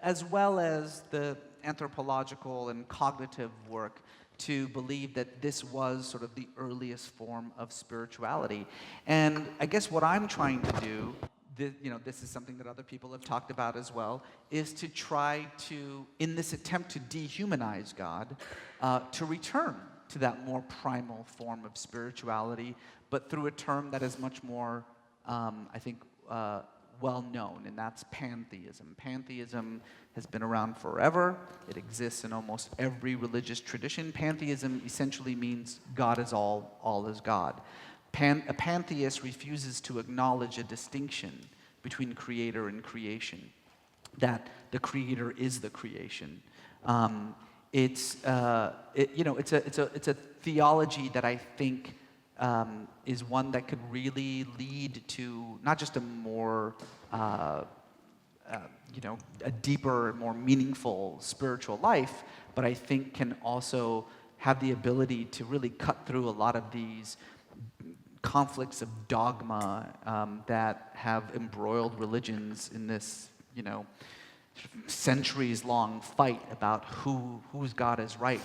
as well as the anthropological and cognitive work, to believe that this was sort of the earliest form of spirituality. And I guess what I'm trying to do, this is something that other people have talked about as well, is to try to, in this attempt to dehumanize God, to return to that more primal form of spirituality, but through a term that is much more, well known, and that's pantheism. Pantheism has been around forever. It exists in almost every religious tradition. Pantheism essentially means God is all is God. A pantheist refuses to acknowledge a distinction between creator and creation, that the creator is the creation. It's a theology that I think is one that could really lead to not just a more, a deeper, more meaningful spiritual life, but I think can also have the ability to really cut through a lot of these conflicts of dogma that have embroiled religions in this, centuries-long fight about whose God is right.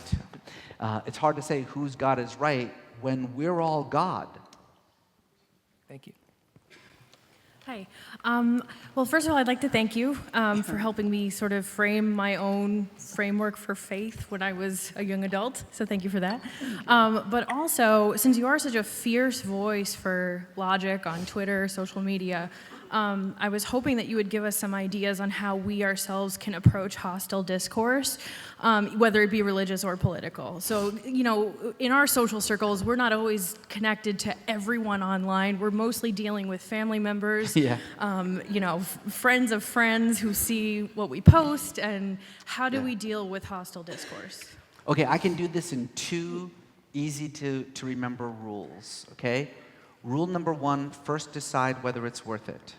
It's hard to say whose God is right when we're all God. Thank you. Hi. Well, first of all, I'd like to thank you for helping me sort of frame my own framework for faith when I was a young adult, so thank you for that. But also, since you are such a fierce voice for logic on Twitter, social media, I was hoping that you would give us some ideas on how we ourselves can approach hostile discourse, whether it be religious or political. So, in our social circles, we're not always connected to everyone online. We're mostly dealing with family members, friends of friends who see what we post, and how do we deal with hostile discourse? Okay, I can do this in 2 easy to remember rules, okay? Rule number 1, first decide whether it's worth it,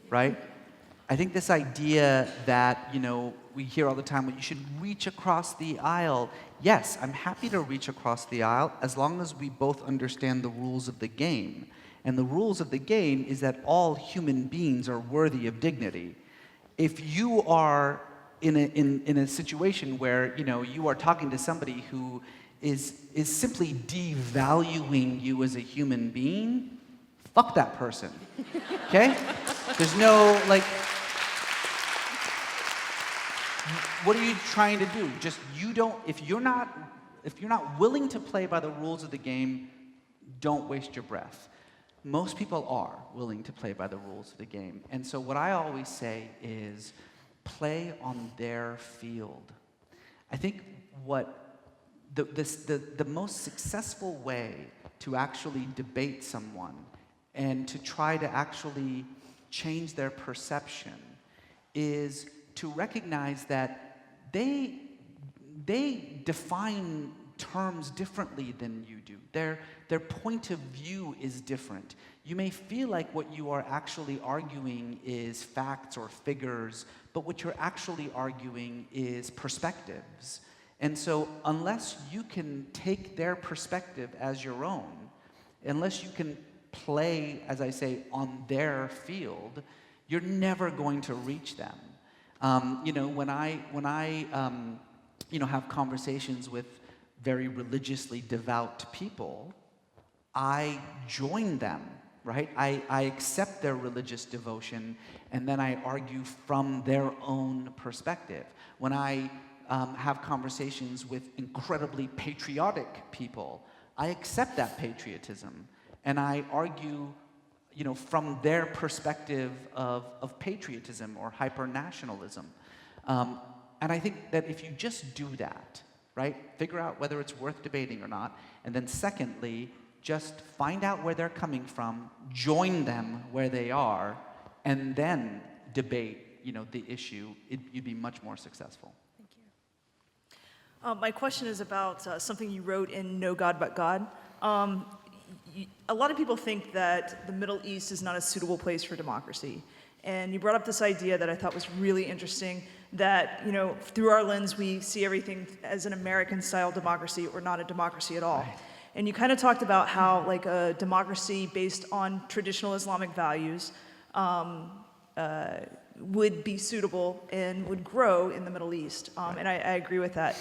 right? I think this idea that, we hear all the time, well, you should reach across the aisle. Yes, I'm happy to reach across the aisle as long as we both understand the rules of the game. And the rules of the game is that all human beings are worthy of dignity. If you are in a situation where, you are talking to somebody who is simply devaluing you as a human being, fuck that person, okay? There's no, what are you trying to do? Just, if you're not willing to play by the rules of the game, don't waste your breath. Most people are willing to play by the rules of the game. And so what I always say is, play on their field. I think the most successful way to actually debate someone and to try to actually change their perception is to recognize that they define terms differently than you do. Their point of view is different. You may feel like what you are actually arguing is facts or figures, but what you're actually arguing is perspectives. And so unless you can take their perspective as your own, unless you can play, as I say, on their field, you're never going to reach them. When I have conversations with very religiously devout people, I join them, right? I accept their religious devotion, and then I argue from their own perspective. When I have conversations with incredibly patriotic people, I accept that patriotism, and I argue, from their perspective of patriotism or hyper-nationalism. And I think that if you just do that, right, figure out whether it's worth debating or not, and then secondly, just find out where they're coming from, join them where they are, and then debate, the issue, you'd be much more successful. Thank you. My question is about something you wrote in No God But God. A lot of people think that the Middle East is not a suitable place for democracy. And you brought up this idea that I thought was really interesting, that, through our lens, we see everything as an American-style democracy or not a democracy at all. Right. And you kind of talked about how, like, a democracy based on traditional Islamic values would be suitable and would grow in the Middle East. And I agree with that.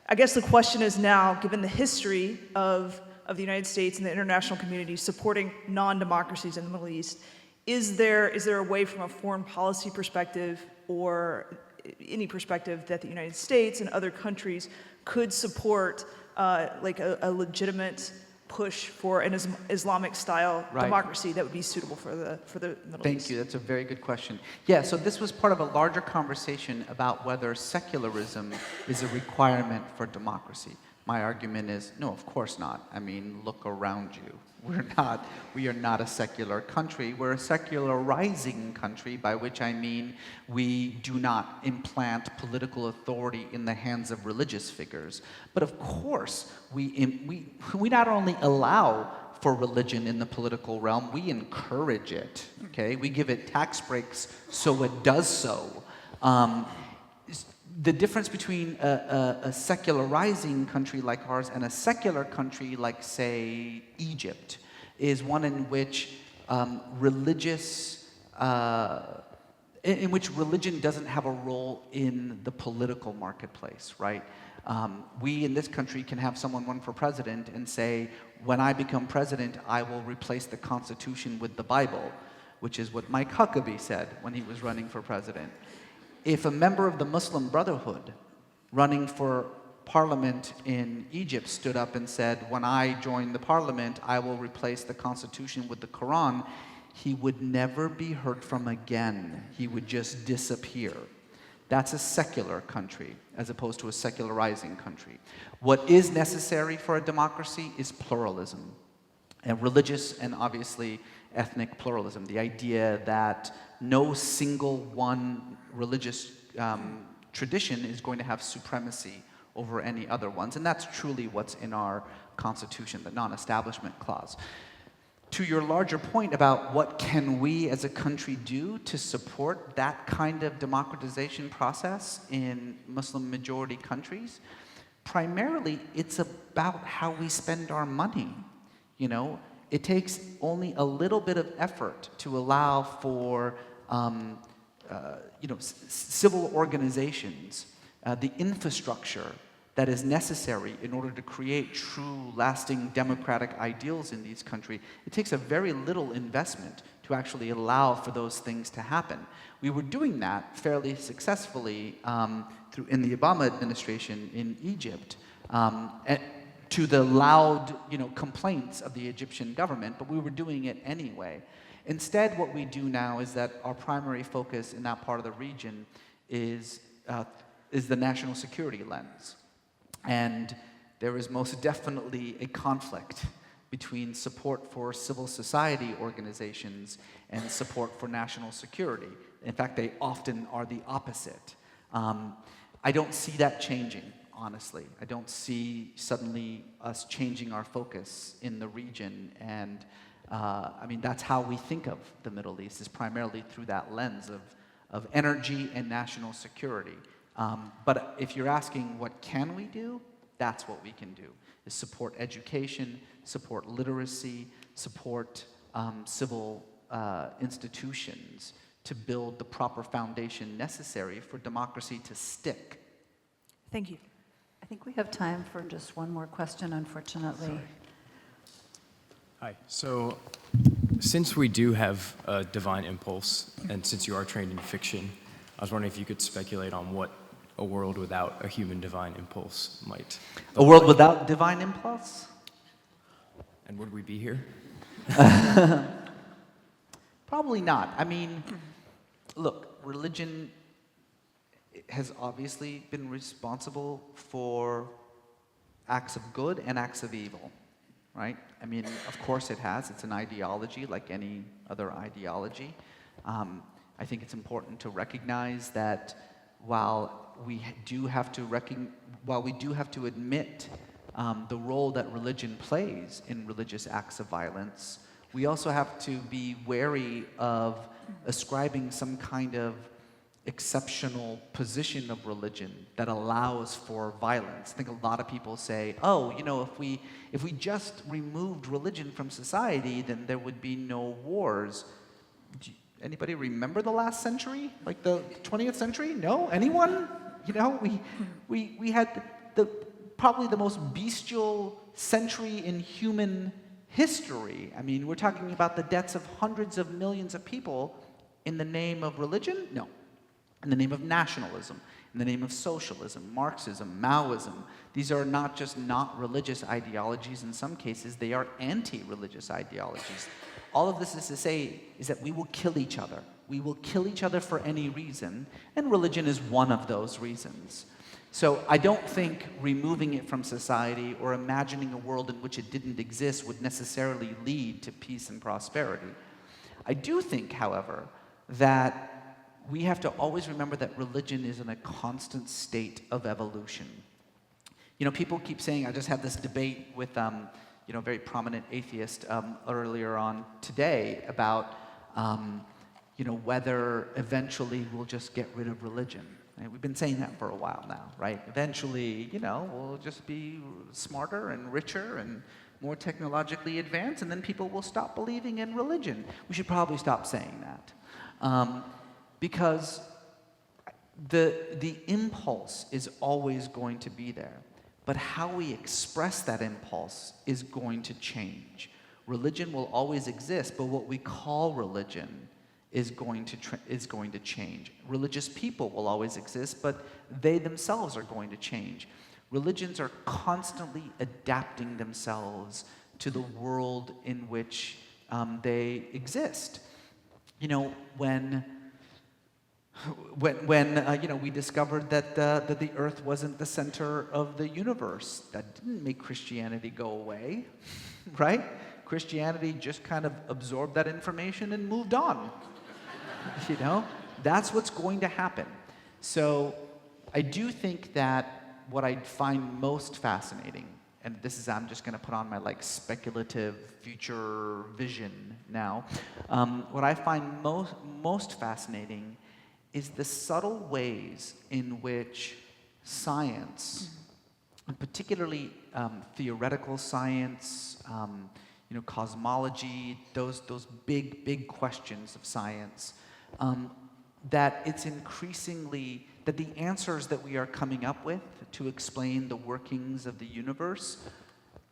I guess the question is now, given the history of the United States and the international community supporting non-democracies in the Middle East, is there a way from a foreign policy perspective or any perspective that the United States and other countries could support like a legitimate push for an Islamic-style democracy that would be suitable for the Middle East? Thank you. That's a very good question. Yeah, so this was part of a larger conversation about whether secularism is a requirement for democracy. My argument is, no, of course not. I mean, look around you. We are not a secular country. We're a secularizing country, by which I mean we do not implant political authority in the hands of religious figures. But of course, we not only allow for religion in the political realm, we encourage it, okay? We give it tax breaks so it does so. The difference between a secularizing country like ours and a secular country like, say, Egypt, is one in which religion doesn't have a role in the political marketplace, right? We in this country can have someone run for president and say, when I become president, I will replace the Constitution with the Bible, which is what Mike Huckabee said when he was running for president. If a member of the Muslim Brotherhood running for parliament in Egypt stood up and said, when I join the parliament, I will replace the Constitution with the Quran, he would never be heard from again. He would just disappear. That's a secular country, as opposed to a secularizing country. What is necessary for a democracy is pluralism, and religious and obviously ethnic pluralism. The idea that no single one religious tradition is going to have supremacy over any other ones. And that's truly what's in our Constitution, the non-establishment clause. To your larger point about what can we as a country do to support that kind of democratization process in Muslim-majority countries, primarily it's about how we spend our money. It takes only a little bit of effort to allow for civil organizations, the infrastructure that is necessary in order to create true, lasting democratic ideals in these countries. It takes a very little investment to actually allow for those things to happen. We were doing that fairly successfully in the Obama administration in Egypt, to the loud, complaints of the Egyptian government, but we were doing it anyway. Instead, what we do now is that our primary focus in that part of the region is the national security lens. And there is most definitely a conflict between support for civil society organizations and support for national security. In fact, they often are the opposite. I don't see that changing, honestly. I don't see suddenly us changing our focus in the region. And that's how we think of the Middle East, is primarily through that lens of energy and national security. But if you're asking what can we do, that's what we can do, is support education, support literacy, support civil institutions to build the proper foundation necessary for democracy to stick. Thank you. I think we have time for just one more question, unfortunately. Sorry. Hi. So, since we do have a divine impulse, and since you are trained in fiction, I was wondering if you could speculate on what a world without a human divine impulse might. A world without divine impulse? And would we be here? Probably not. I mean, look, religion, has obviously been responsible for acts of good and acts of evil, right? I mean, of course it has. It's an ideology like any other ideology. I think it's important to recognize that while we do have to admit the role that religion plays in religious acts of violence, we also have to be wary of ascribing some kind of exceptional position of religion that allows for violence. I think a lot of people say, oh, you know, if we just removed religion from society, then there would be no wars. Anybody remember the last century? Like the 20th century? No? Anyone? You know, we had probably the most bestial century in human history. I mean, we're talking about the deaths of hundreds of millions of people in the name of religion? No. In the name of nationalism, in the name of socialism, Marxism, Maoism. These are not just not religious ideologies. In some cases, they are anti-religious ideologies. All of this is to say is that we will kill each other. We will kill each other for any reason, and religion is one of those reasons. So I don't think removing it from society or imagining a world in which it didn't exist would necessarily lead to peace and prosperity. I do think, however, that we have to always remember that religion is in a constant state of evolution. You know, people keep saying, I just had this debate with a very prominent atheist earlier on today about whether eventually we'll just get rid of religion. And we've been saying that for a while now, right? Eventually, we'll just be smarter and richer and more technologically advanced, and then people will stop believing in religion. We should probably stop saying that. Because the impulse is always going to be there, but how we express that impulse is going to change. Religion will always exist, but what we call religion is going to change. Religious people will always exist, but they themselves are going to change. Religions are constantly adapting themselves to the world in which they exist. When we discovered that the Earth wasn't the center of the universe, that didn't make Christianity go away, right? Christianity just kind of absorbed that information and moved on. That's what's going to happen. So I do think that what I find most fascinating, and this is, I'm just going to put on my speculative future vision now. What I find most fascinating is the subtle ways in which science, and particularly theoretical science, cosmology, those big questions of science, that it's increasingly, that the answers that we are coming up with to explain the workings of the universe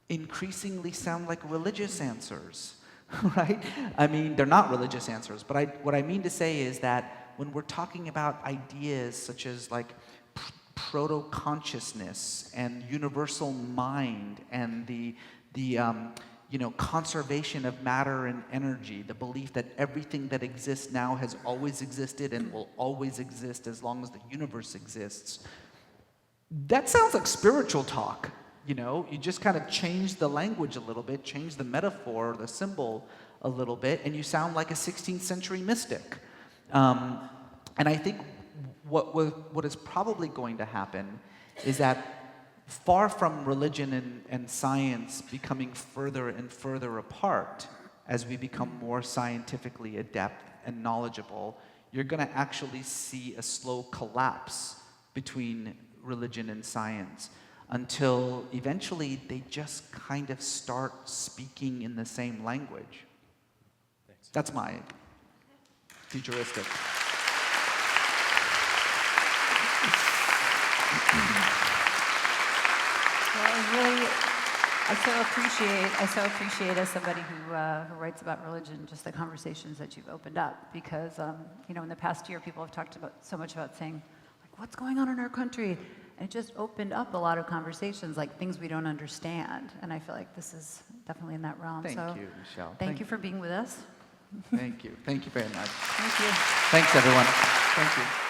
increasingly sound like religious answers, right? I mean, they're not religious answers, but what I mean to say is that when we're talking about ideas such as proto-consciousness and universal mind and the conservation of matter and energy, the belief that everything that exists now has always existed and will always exist as long as the universe exists. That sounds like spiritual talk, You just kind of change the language a little bit, change the metaphor, the symbol a little bit, and you sound like a 16th century mystic. And I think what is probably going to happen is that far from religion and science becoming further and further apart as we become more scientifically adept and knowledgeable, you're going to actually see a slow collapse between religion and science until eventually they just kind of start speaking in the same language. Thanks. That's my futuristic. Well, I so appreciate as somebody who writes about religion, just the conversations that you've opened up, because in the past year, people have talked so much about saying, what's going on in our country? And it just opened up a lot of conversations, like things we don't understand. And I feel like this is definitely in that realm. Thank you, Michelle. Thank you for being with us. Thank you. Thank you very much. Thank you. Thanks, everyone. Thank you.